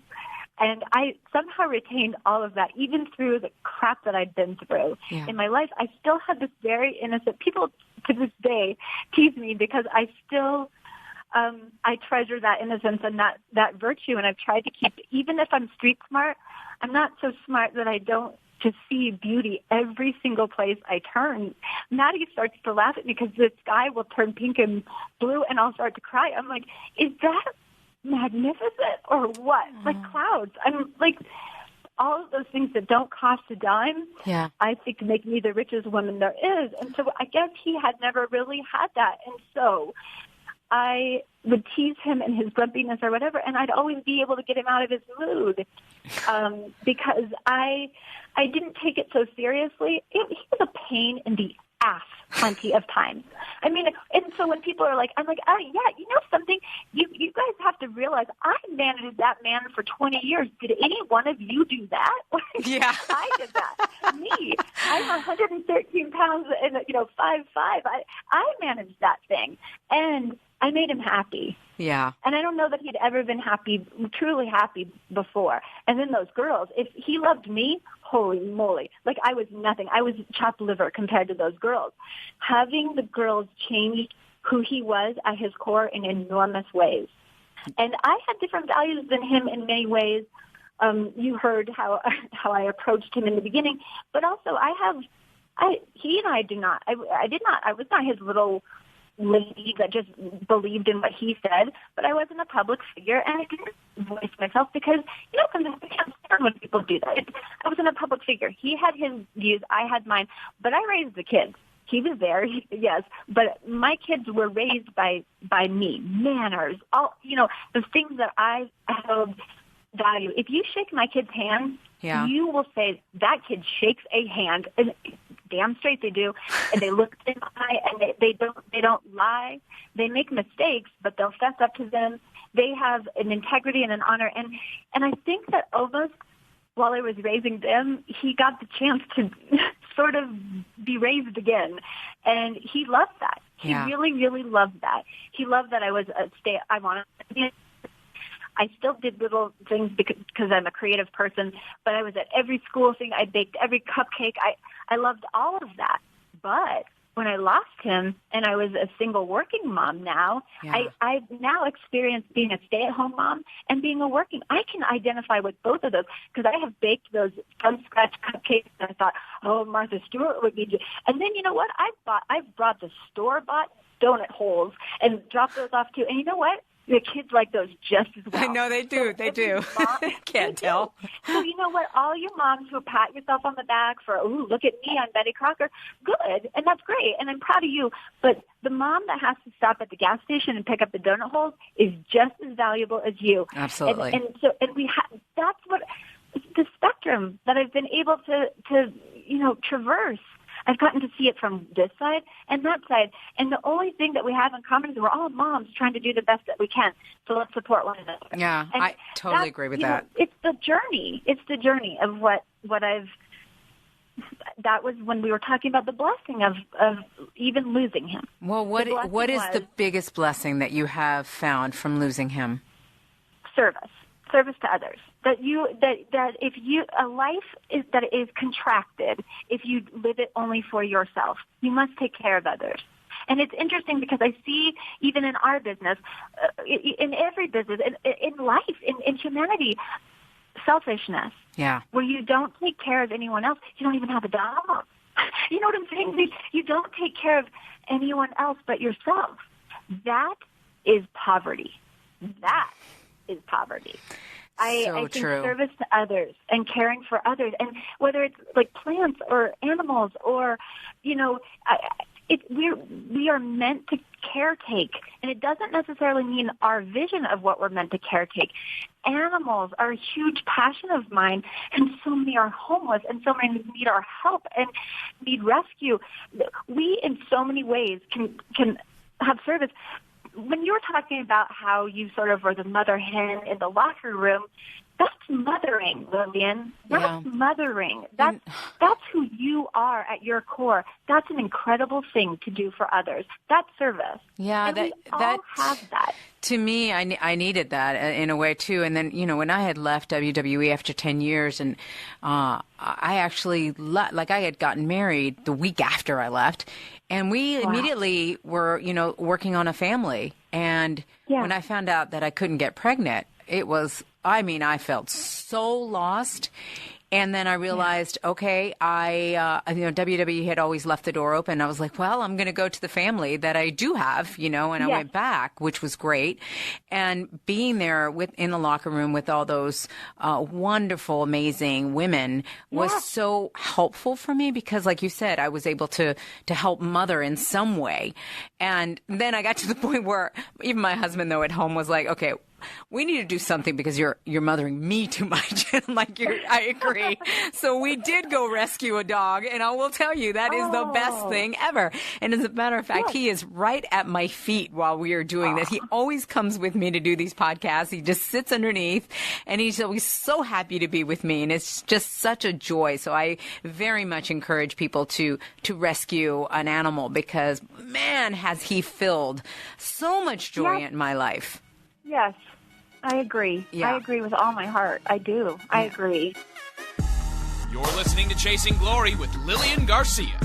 And I somehow retained all of that, even through the crap that I'd been through in my life. I still had this very innocent, people to this day tease me because I still, I treasure that innocence and that virtue. And I've tried to keep, even if I'm street smart, I'm not so smart that I don't to see beauty every single place I turn. Maddie starts to laugh at me because the sky will turn pink and blue, and I'll start to cry. I'm like, is that magnificent or what? Like clouds. I'm like, all of those things that don't cost a dime, I think make me the richest woman there is. And so I guess he had never really had that. And so I would tease him in his grumpiness or whatever, and I'd always be able to get him out of his mood because I didn't take it so seriously. He was a pain in the ass plenty of times. I mean, and so when people are like, I'm like, oh, yeah, you know something? You guys have to realize I managed that man for 20 years. Did any one of you do that? Yeah. I did that. Me. I'm 113 pounds and, 5'5". I managed that thing. And I made him happy. Yeah. And I don't know that he'd ever been happy, truly happy before. And then those girls, if he loved me, holy moly. Like I was nothing. I was chopped liver compared to those girls. Having the girls changed who he was at his core in enormous ways. And I had different values than him in many ways. You heard how I approached him in the beginning, but also I was not his little lady that just believed in what he said, but I wasn't a public figure, and I didn't voice myself because, sometimes I can't stand when people do that. I wasn't a public figure. He had his views, I had mine, but I raised the kids. He was there, yes, but my kids were raised by me. Manners, all, the things that I held value. If you shake my kid's hand, you will say, that kid shakes a hand, and damn straight they do, and they look in the eye, and they don't lie. They make mistakes, but they'll fess up to them. They have an integrity and an honor, and I think that almost while I was raising them, he got the chance to sort of be raised again, and he loved that. He really, really loved that. He loved that I was I wanted to be. I still did little things because I'm a creative person, but I was at every school thing. I baked every cupcake. I loved all of that. But when I lost him and I was a single working mom now, I've now experienced being a stay-at-home mom and being a working. I can identify with both of those because I have baked those from-scratch cupcakes and I thought, oh, Martha Stewart would be. And then you know what? I've brought the store-bought donut holes and dropped those off too. And you know what? The kids like those just as well. I know they do. They do. Can't tell. So you know what? All you moms who pat yourself on the back for, ooh, look at me, I'm Betty Crocker, good, and that's great, and I'm proud of you. But the mom that has to stop at the gas station and pick up the donut holes is just as valuable as you. Absolutely. And we have. That's what the spectrum that I've been able to traverse. I've gotten to see it from this side and that side. And the only thing that we have in common is we're all moms trying to do the best that we can. So let's support one another. Yeah, and I totally agree with that. It's the journey. It's the journey of what I've – that was when we were talking about the blessing of even losing him. Well, what is the biggest blessing that you have found from losing him? Service to others. That if you a life is that is contracted if you live it only for yourself. You must take care of others. And it's interesting because I see even in our business, in every business, in life, in humanity, selfishness. Yeah. Where you don't take care of anyone else. You don't even have a dog. You know what I'm saying? You don't take care of anyone else but yourself. That is poverty. That is poverty. I think true. Service to others and caring for others, and whether it's like plants or animals or, we are meant to caretake, and it doesn't necessarily mean our vision of what we're meant to caretake. Animals are a huge passion of mine, and so many are homeless, and so many need our help and need rescue. We, in so many ways, can have service. When you were talking about how you sort of were the mother hen in the locker room, that's mothering, Lilian. That's mothering. That's who you are at your core. That's an incredible thing to do for others. That's service. Yeah, and we all have that. To me, I needed that in a way too. And then, when I had left WWE after 10 years, and I actually I had gotten married the week after I left, and we immediately were, working on a family. And when I found out that I couldn't get pregnant, it was, I felt so lost. And then I realized, okay, WWE had always left the door open. I was like, well, I'm going to go to the family that I do have, and I went back, which was great. And being there in the locker room with all those wonderful, amazing women was so helpful for me because, like you said, I was able to help mother in some way. And then I got to the point where even my husband, though, at home was like, okay, we need to do something because you're mothering me too much. And I'm like, I agree. So we did go rescue a dog, and I will tell you that is the best thing ever. And as a matter of fact, he is right at my feet while we are doing this. He always comes with me to do these podcasts. He just sits underneath, and he's always so happy to be with me, and it's just such a joy. So I very much encourage people to rescue an animal because, man, has he filled so much joy in my life. Yes, I agree. Yeah. I agree with all my heart. I do. Yeah. I agree. You're listening to Chasing Glory with Lilian Garcia.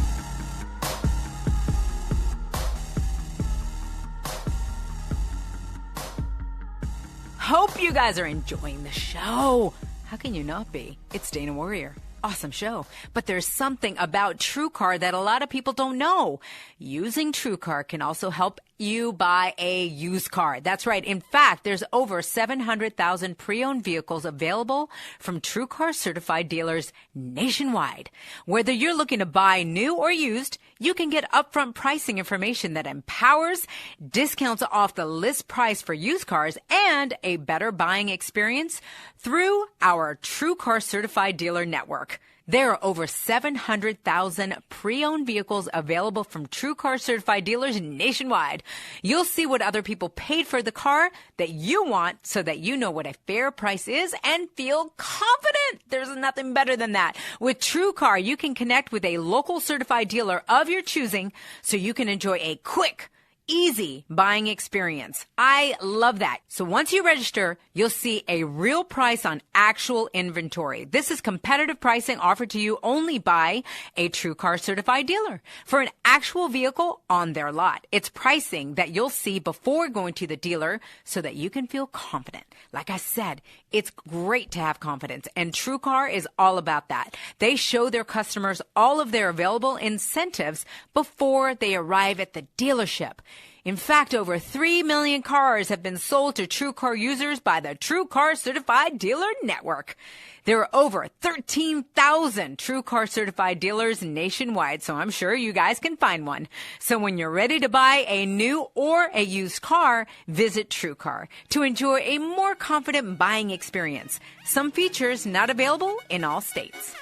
Hope you guys are enjoying the show. How can you not be? It's Dana Warrior. Awesome show. But there's something about TrueCar that a lot of people don't know. Using TrueCar can also help you buy a used car. That's right. In fact, there's over 700,000 pre-owned vehicles available from TrueCar certified dealers nationwide. Whether you're looking to buy new or used, you can get upfront pricing information that empowers, discounts off the list price for used cars, and a better buying experience through our TrueCar certified dealer network. There are over 700,000 pre-owned vehicles available from TrueCar certified dealers nationwide. You'll see what other people paid for the car that you want so that you know what a fair price is and feel confident. There's nothing better than that. With TrueCar, you can connect with a local certified dealer of your choosing so you can enjoy a quick, easy buying experience. I love that. So once you register, you'll see a real price on actual inventory. This is competitive pricing offered to you only by a TrueCar certified dealer for an actual vehicle on their lot. It's pricing that you'll see before going to the dealer so that you can feel confident. Like I said, it's great to have confidence, and TrueCar is all about that. They show their customers all of their available incentives before they arrive at the dealership. In fact, over 3 million cars have been sold to TrueCar users by the TrueCar Certified Dealer Network. There are over 13,000 TrueCar certified dealers nationwide, so I'm sure you guys can find one. So when you're ready to buy a new or a used car, visit TrueCar to enjoy a more confident buying experience. Some features not available in all states.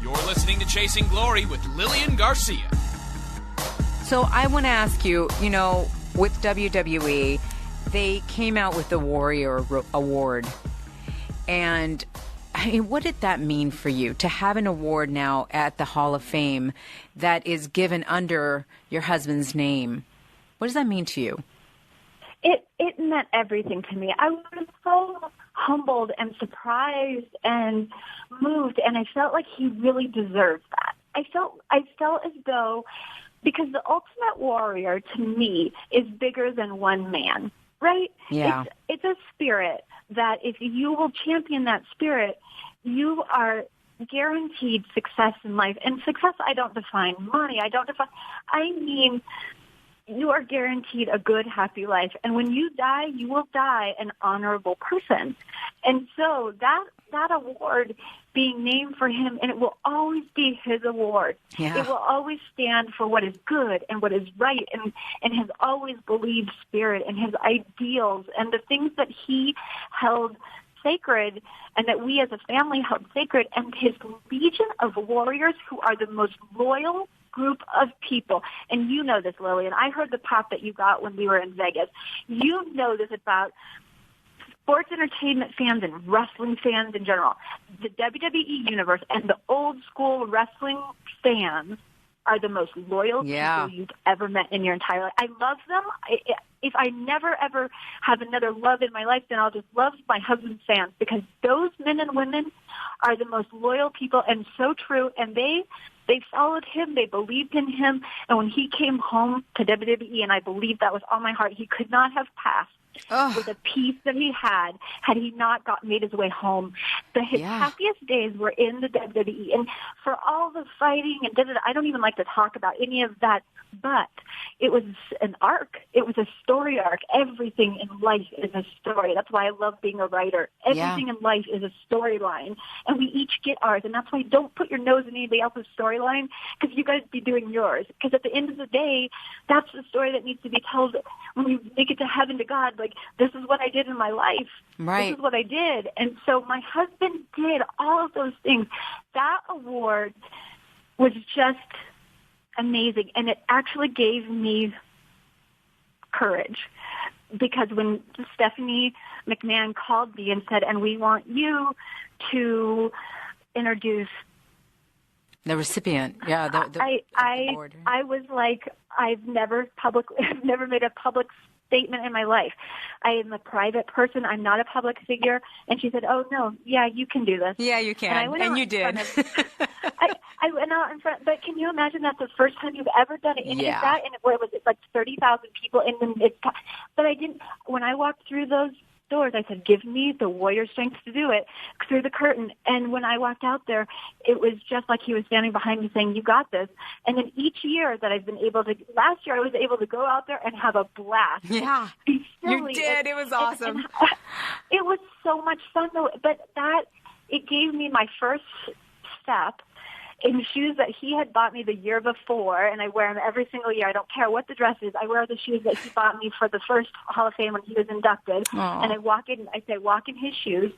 You're listening to Chasing Glory with Lilian Garcia. So I want to ask you, with WWE, they came out with the Warrior Award. And I mean, what did that mean for you to have an award now at the Hall of Fame that is given under your husband's name? What does that mean to you? It meant everything to me. I was so humbled and surprised and moved, and I felt like he really deserved that. I felt as though, because the Ultimate Warrior to me is bigger than one man, right? Yeah. It's a spirit that if you will champion that spirit, you are guaranteed success in life. And success, I don't define money. I mean, you are guaranteed a good, happy life. And when you die, you will die an honorable person. And so that award being named for him, and it will always be his award. Yeah. It will always stand for what is good and what is right and his always believed spirit and his ideals and the things that he held sacred and that we as a family held sacred, and his legion of warriors who are the most loyal group of people. And you know this, Lilian. I heard the pop that you got when we were in Vegas. You know this about sports entertainment fans and wrestling fans in general. The WWE universe and the old school wrestling fans are the most loyal people you've ever met in your entire life. I love them. If I never, ever have another love in my life, then I'll just love my husband's fans, because those men and women are the most loyal people, and so true. And they followed him. They believed in him. And when he came home to WWE, and I believe that with all my heart, he could not have passed with a peace that he had he not made his way home. His happiest days were in the WWE. And for all the fighting and I don't even like to talk about any of that, but it was an arc. It was a story arc. Everything in life is a story. That's why I love being a writer. Everything in life is a storyline, and we each get ours. And that's why don't put your nose in anybody else's storyline, because you guys be doing yours. Because at the end of the day, that's the story that needs to be told when you make it to heaven to God. Like, this is what I did in my life. Right. This is what I did. And so my husband did all of those things. That award was just amazing, and it actually gave me courage, because when Stephanie McMahon called me and said, and we want you to introduce the recipient, I was like, I've never made a public statement in my life. I am a private person. I'm not a public figure. And she said, "Oh no, yeah, you can do this." Yeah, you can, and you did. I went out in front, but can you imagine that's the first time you've ever done any of that? And it was like 30,000 people, and then but I didn't. When I walked through those doors, I said, "Give me the warrior strength to do it," through the curtain. And when I walked out there, it was just like he was standing behind me saying, "You got this." And then each year that I've been able to, last year I was able to go out there and have a blast. Yeah, you did. It was awesome. It was so much fun, though. But it gave me my first step in shoes that he had bought me the year before, and I wear them every single year. I don't care what the dress is. I wear the shoes that he bought me for the first Hall of Fame when he was inducted. Aww. And I walk in his shoes,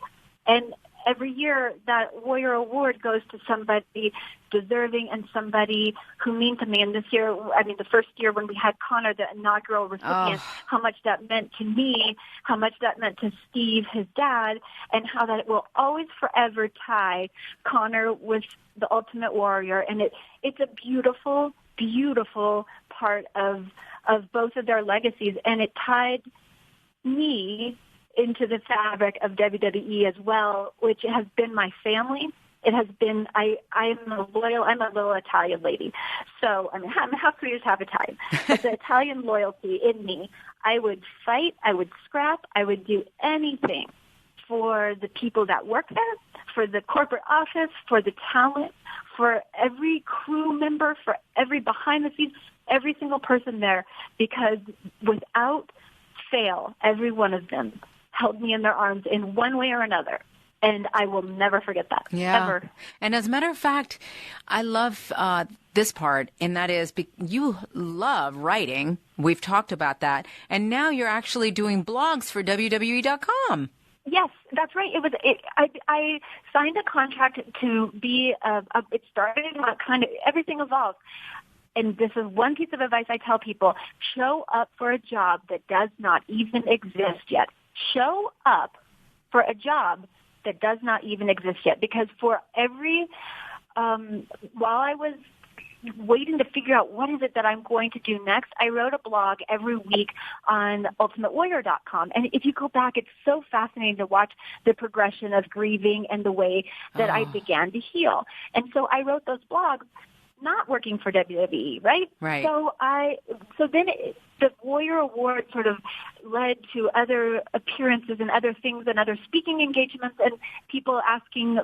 and every year that Warrior Award goes to somebody deserving and somebody who means to me. And this year, the first year when we had Connor, the inaugural recipient, how much that meant to me, how much that meant to Steve, his dad, and how that it will always forever tie Connor with the Ultimate Warrior. And it's a beautiful, beautiful part of both of their legacies. And it tied me into the fabric of WWE as well, which has been my family. It has been, I'm a little Italian lady. So, I'm half Swedish, half Italian. But the Italian loyalty in me, I would fight, I would scrap, I would do anything for the people that work there, for the corporate office, for the talent, for every crew member, for every behind the scenes, every single person there, because without fail, every one of them held me in their arms in one way or another. And I will never forget that. Yeah. Ever. And as a matter of fact, I love this part, and that is you love writing. We've talked about that. And now you're actually doing blogs for WWE.com. Yes, that's right. I signed a contract to be it started kind of everything evolved. And this is one piece of advice I tell people: show up for a job that does not even exist yet. Show up for a job that does not even exist yet. Because for every, while I was waiting to figure out what is it that I'm going to do next, I wrote a blog every week on ultimatewarrior.com. And if you go back, it's so fascinating to watch the progression of grieving and the way that I began to heal. And so I wrote those blogs not working for WWE, right? Right. So then the Warrior Award sort of led to other appearances and other things and other speaking engagements and people asking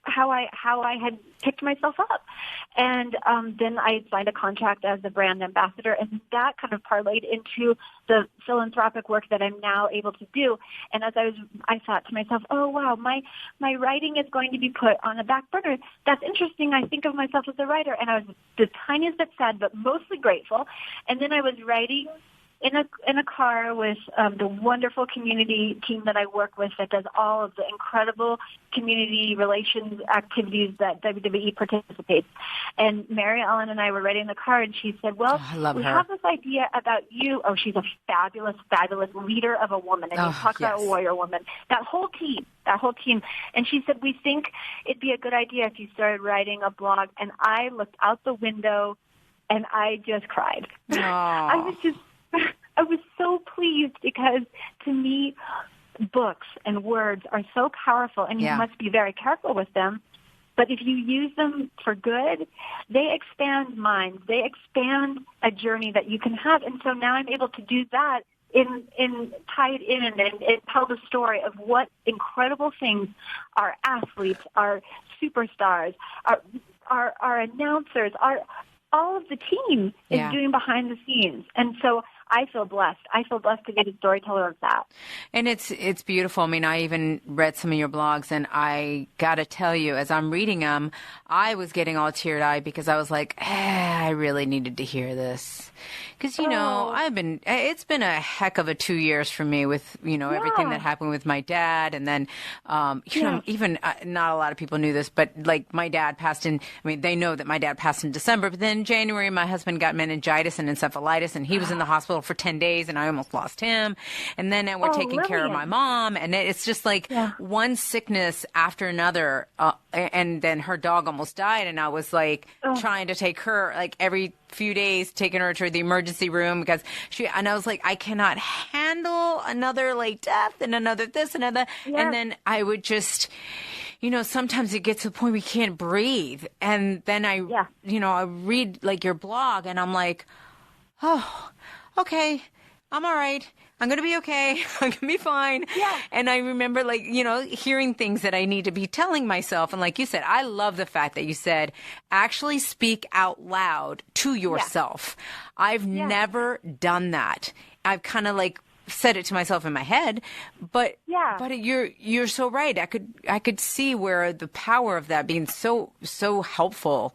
how I had picked myself up. And then I signed a contract as a brand ambassador, and that kind of parlayed into the philanthropic work that I'm now able to do. And as I thought to myself, oh wow, my writing is going to be put on a back burner. That's interesting. I think of myself as a writer, and I was the tiniest bit sad, but mostly grateful. And then I was writing in a car with the wonderful community team that I work with that does all of the incredible community relations activities that WWE participates. And Mary Ellen and I were writing in the car, and she said, well, we have this idea about you. Oh, she's a fabulous, fabulous leader of a woman. And you talk about a warrior woman. That whole team. And she said, we think it'd be a good idea if you started writing a blog. And I looked out the window, and I just cried. I was so pleased because, to me, books and words are so powerful, and you must be very careful with them. But if you use them for good, they expand minds. They expand a journey that you can have. And so now I'm able to do that tie it in and tell the story of what incredible things our athletes, our superstars, our announcers, all of the team is doing behind the scenes. And so I feel blessed. I feel blessed to be the storyteller of that. And it's beautiful. I mean, I even read some of your blogs, and I got to tell you, as I'm reading them, I was getting all teary-eyed because I was like, I really needed to hear this. Because, it's been a heck of a 2 years for me with, everything that happened with my dad. And then, even not a lot of people knew this, but like my dad passed they know that my dad passed in December, but then in January, my husband got meningitis and encephalitis, and he was in the hospital for 10 days, and I almost lost him. And then we're taking care of my mom, and it's just like one sickness after another. And then her dog almost died, and I was like trying to take her like every few days, taking her to the emergency room because and I was like, I cannot handle another like death and another this and another. And then I would just, sometimes it gets to the point we can't breathe. And then I read like your blog, and I'm like, oh, okay, I'm all right. I'm going to be okay. I'm going to be fine. Yeah. And I remember hearing things that I need to be telling myself. And like you said, I love the fact that you said, actually speak out loud to yourself. I've never done that. I've kind of said it to myself in my head, but you're so right. I could see where the power of that being so helpful.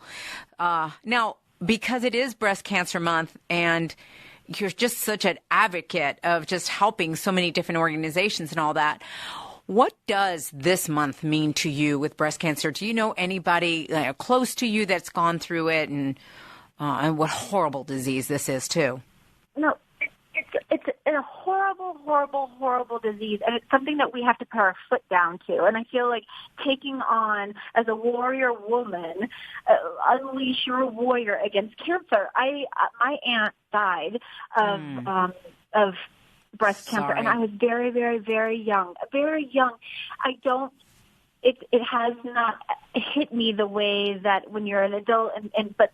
Now, because it is Breast Cancer Month, and you're just such an advocate of just helping so many different organizations and all that. What does this month mean to you with breast cancer? Do you know anybody close to you that's gone through it, and what horrible disease this is too? No, it's a horrible disease, and it's something that we have to put our foot down to. And I feel like taking on, as a warrior woman, unleash your warrior against cancer. My aunt died of breast cancer, and I was very, very, very young. Very young. It has not hit me the way that when you're an adult, but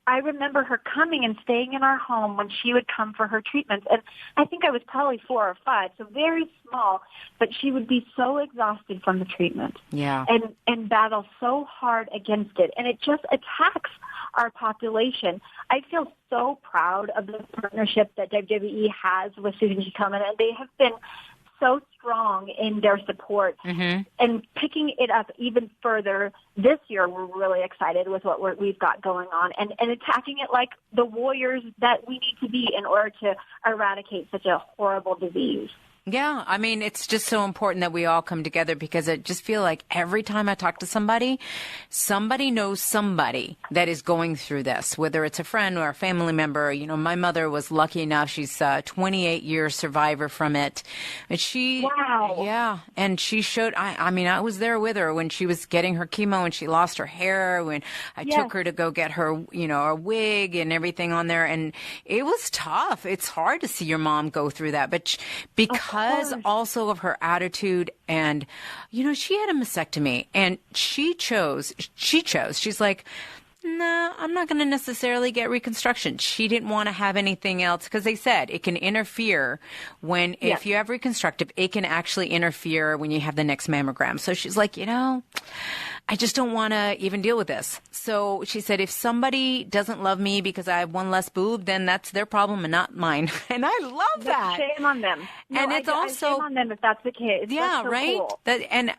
I remember her coming and staying in our home when she would come for her treatments. And I think I was probably 4 or 5, so very small, but she would be so exhausted from the treatment. Yeah. And battle so hard against it. And it just attacks our population. I feel so proud of the partnership that WWE has with Susan G. Komen, and they have been so strong in their support, and picking it up even further this year. We're really excited with what we've got going on, and attacking it like the warriors that we need to be in order to eradicate such a horrible disease. Yeah, I mean, it's just so important that we all come together, because I just feel like every time I talk to somebody knows somebody that is going through this, whether it's a friend or a family member. My mother was lucky enough. She's a 28-year survivor from it. And and she showed, I was there with her when she was getting her chemo and she lost her hair, when I took her to go get her, a wig and everything on there. And it was tough. It's hard to see your mom go through that, but because also of her attitude, and she had a mastectomy, and she chose, she's like, no, I'm not going to necessarily get reconstruction. She didn't want to have anything else, because they said it can interfere if you have reconstructive, it can actually interfere when you have the next mammogram. So she's like, I just don't want to even deal with this. So she said, if somebody doesn't love me because I have one less boob, then that's their problem and not mine. And I love that. Shame on them. And it's also shame on them if that's the case. Yeah, so right. Cool.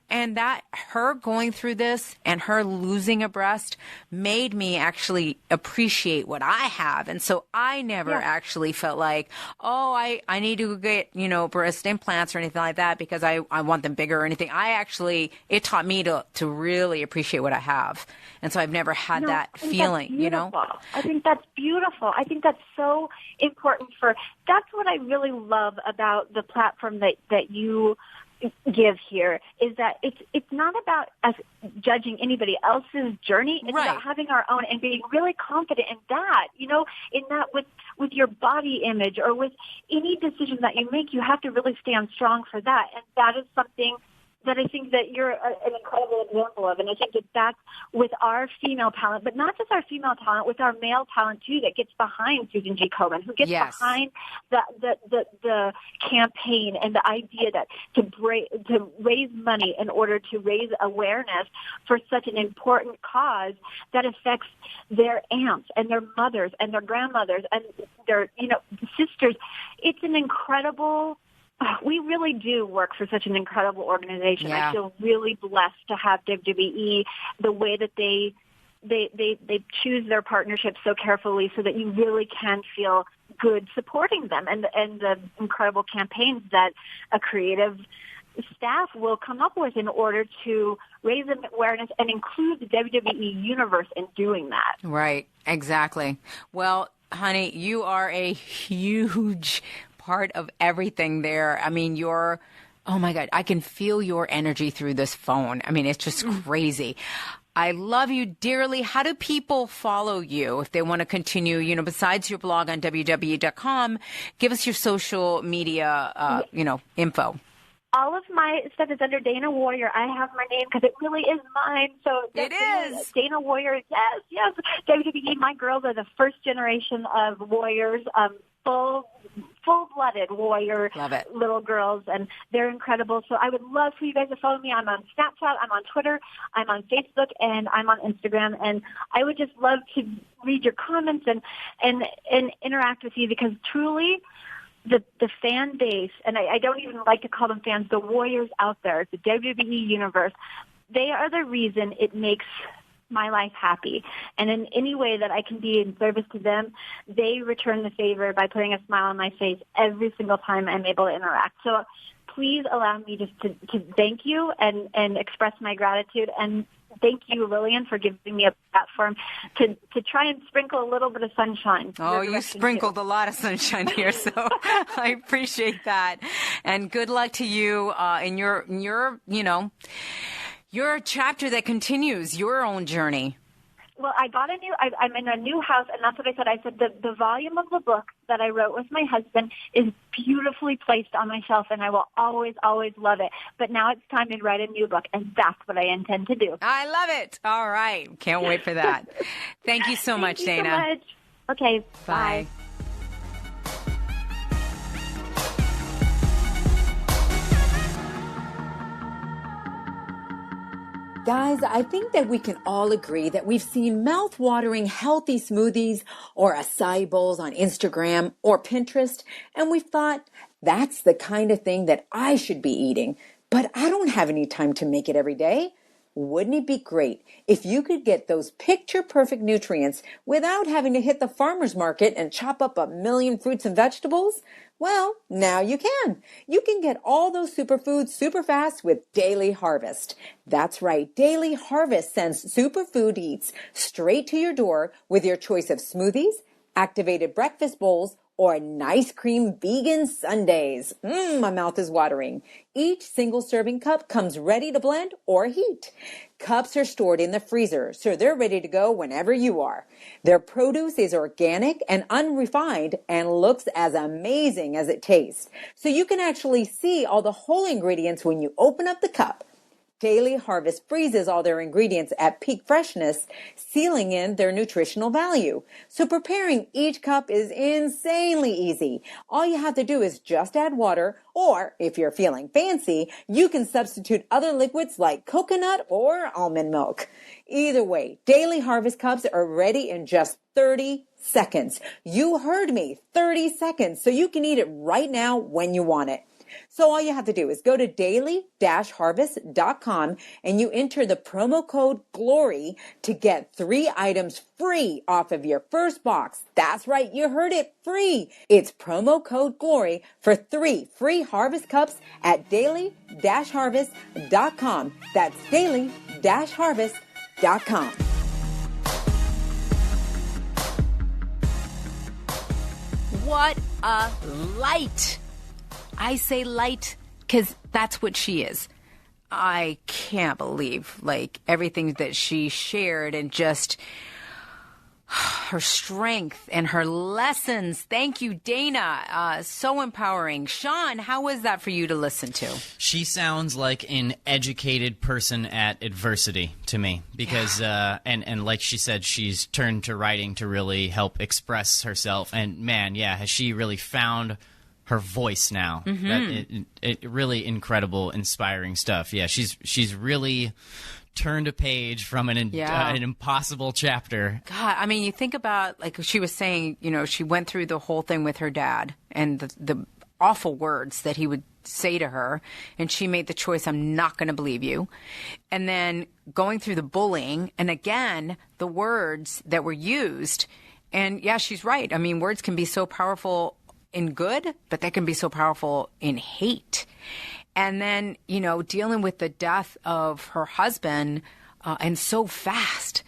And that her going through this and her losing a breast made me actually appreciate what I have. And so I never actually felt like, I need to get, breast implants or anything like that because I want them bigger or anything. It taught me to really appreciate what I have. And so I've never had that feeling, I think that's beautiful. I think that's so important that's what I really love about the platform that you give here, is that it's not about us judging anybody else's journey. It's about having our own and being really confident in that, in that with your body image or with any decision that you make, you have to really stand strong for that. And that is something that I think that you're an incredible example of. And I think that that's with our female talent, but not just our female talent, with our male talent too, that gets behind Susan G. Komen, who gets behind the campaign and the idea that to raise money in order to raise awareness for such an important cause that affects their aunts and their mothers and their grandmothers and their, sisters. It's an incredible. We really do work for such an incredible organization. Yeah. I feel really blessed to have WWE, the way that they choose their partnerships so carefully so that you really can feel good supporting them, and the incredible campaigns that a creative staff will come up with in order to raise awareness and include the WWE universe in doing that. Right, exactly. Well, honey, you are a huge part of everything there. I mean, oh my God, I can feel your energy through this phone. I mean, it's just crazy. I love you dearly. How do people follow you if they want to continue, besides your blog on www.com, give us your social media, info. All of my stuff is under Dana Warrior. I have my name because it really is mine. So it is Dana Warrior. Yes. WWE. My girls are the first generation of warriors. Full-blooded warrior little girls, and they're incredible. So I would love for you guys to follow me. I'm on Snapchat, I'm on Twitter, I'm on Facebook, and I'm on Instagram. And I would just love to read your comments and interact with you, because truly the fan base, and I don't even like to call them fans, the warriors out there, the WWE universe, they are the reason it makes my life happy. And in any way that I can be in service to them, they return the favor by putting a smile on my face every single time I'm able to interact. So please allow me just to thank you and express my gratitude. And thank you, Lilian, for giving me a platform to try and sprinkle a little bit of sunshine. Oh, you sprinkled a lot of sunshine here, so I appreciate that. And good luck to you in your chapter that continues your own journey. Well, I'm in a new house, and that's what I said. I said the volume of the book that I wrote with my husband is beautifully placed on my shelf, and I will always, always love it. But now it's time to write a new book, and that's what I intend to do. I love it. All right. Can't wait for that. Thank you so much, Dana. Thank you so much. Okay, bye. Guys, I think that we can all agree that we've seen mouth-watering healthy smoothies or acai bowls on Instagram or Pinterest, and we've thought, that's the kind of thing that I should be eating, but I don't have any time to make it every day. Wouldn't it be great if you could get those picture-perfect nutrients without having to hit the farmer's market and chop up a million fruits and vegetables? Well, now you can. You can get all those superfoods super fast with Daily Harvest. That's right. Daily Harvest sends superfood eats straight to your door with your choice of smoothies, activated breakfast bowls, or nice cream vegan sundaes. My mouth is watering. Each single serving cup comes ready to blend or heat. Cups are stored in the freezer, so they're ready to go whenever you are. Their produce is organic and unrefined and looks as amazing as it tastes. So you can actually see all the whole ingredients when you open up the cup. Daily Harvest freezes all their ingredients at peak freshness, sealing in their nutritional value. So preparing each cup is insanely easy. All you have to do is just add water, or if you're feeling fancy, you can substitute other liquids like coconut or almond milk. Either way, Daily Harvest cups are ready in just 30 seconds. You heard me, 30 seconds, so you can eat it right now when you want it. So all you have to do is go to daily-harvest.com and you enter the promo code GLORY to get 3 items free off of your first box. That's right, you heard it, free. It's promo code GLORY for 3 free Harvest cups at daily-harvest.com. That's daily-harvest.com. What a light! I say light because that's what she is. I can't believe, everything that she shared and just, her strength and her lessons. Thank you, Dana. So empowering. Sean, how was that for you to listen to? She sounds like an educated person at adversity to me because, and like she said, she's turned to writing to really help express herself. And man, has she really found her voice now? It really incredible, inspiring stuff. Yeah, she's really turned a page from an impossible chapter. God, I mean, you think about, like she was saying, she went through the whole thing with her dad and the awful words that he would say to her, and she made the choice, I'm not going to believe you. And then going through the bullying, and again, the words that were used. And yeah, she's right. I mean, words can be so powerful in good, but they can be so powerful in hate. And then, dealing with the death of her husband, and so fast.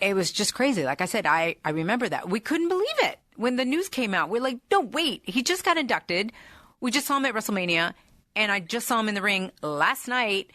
It was just crazy. Like I said, I remember that. We couldn't believe it. When the news came out, we're like, no, wait, he just got inducted. We just saw him at WrestleMania, and I just saw him in the ring last night,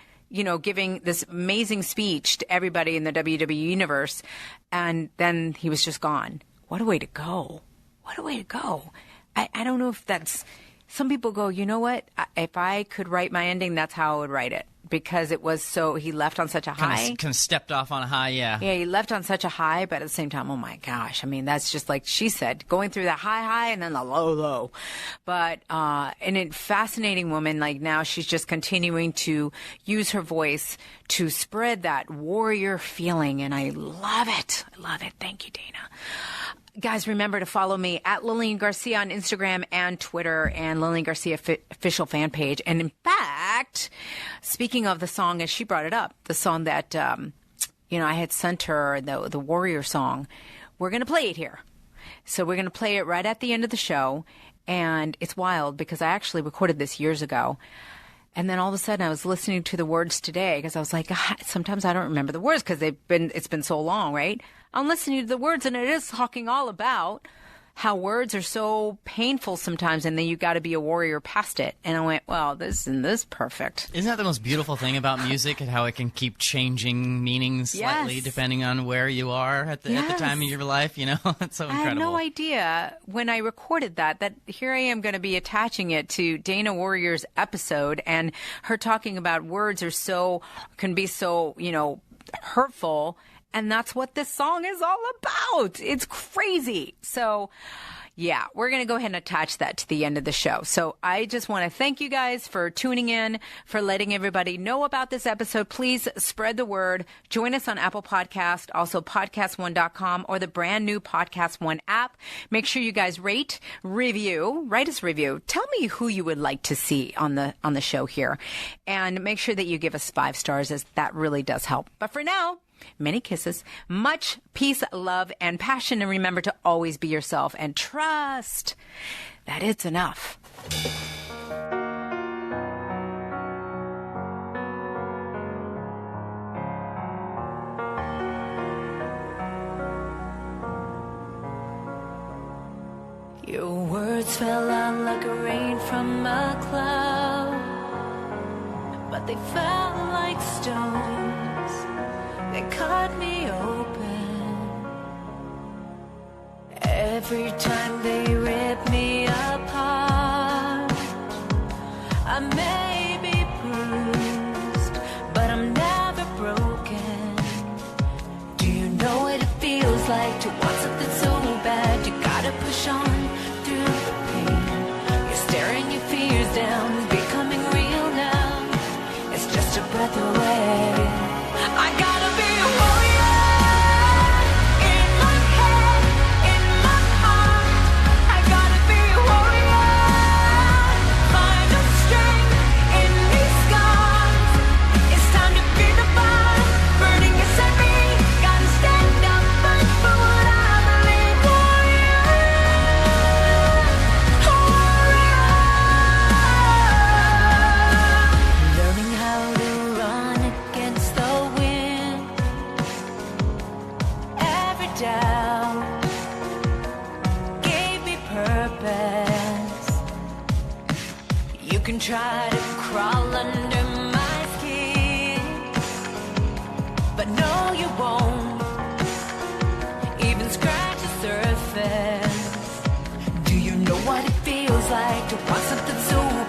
giving this amazing speech to everybody in the WWE universe. And then he was just gone. What a way to go. What a way to go. I don't know if that's... Some people go, you know what? If I could write my ending, that's how I would write it. Because it was so, he left on such a high. Kind of stepped off on a high, yeah. Yeah, he left on such a high, but at the same time, oh my gosh. I mean, that's just like she said, going through the high and then the low. But, and a fascinating woman, like now she's just continuing to use her voice to spread that warrior feeling. And I love it. I love it. Thank you, Dana. Guys, remember to follow me at Lilian Garcia on Instagram and Twitter, and Lilian Garcia official fan page. And in fact, speaking of the song, as she brought it up, the song that, I had sent her, the Warrior song, we're going to play it here. So we're going to play it right at the end of the show. And it's wild because I actually recorded this years ago. And then all of a sudden I was listening to the words today because I was like, sometimes I don't remember the words because it's been so long, right? I'm listening to the words, and it is talking all about how words are so painful sometimes, and then you got to be a warrior past it. And I went, well, this perfect. Isn't that the most beautiful thing about music, and how it can keep changing meanings slightly depending on where you are at the time of your life? It's so incredible. I had no idea when I recorded that here I am going to be attaching it to Dana Warrior's episode, and her talking about words can be so hurtful. And that's what this song is all about. It's crazy. So, yeah, we're going to go ahead and attach that to the end of the show. So I just want to thank you guys for tuning in, for letting everybody know about this episode. Please spread the word. Join us on Apple Podcast, also podcast1.com, or the brand new Podcast One app. Make sure you guys write us review. Tell me who you would like to see on the show here. And make sure that you give us 5 stars, as that really does help. But for now, many kisses, much peace, love, and passion. And remember to always be yourself and trust that it's enough. Your words fell out like a rain from a cloud, but they fell like stones. They cut me open. Every time they rip me apart, I may be bruised, but I'm never broken. Do you know what it feels like to want something so bad? You gotta push on through the pain. You're staring your fears down, becoming real now. It's just a breath away. I gotta be a warrior in my head, in my heart. I gotta be a warrior. Find the strength in these scars. It's time to be the fire, burning inside me. Gotta stand up, fight for what I believe. Warrior, learning how to run against the doubt gave me purpose. You can try to crawl under my skin, but no, you won't. Even what it feels like to want something so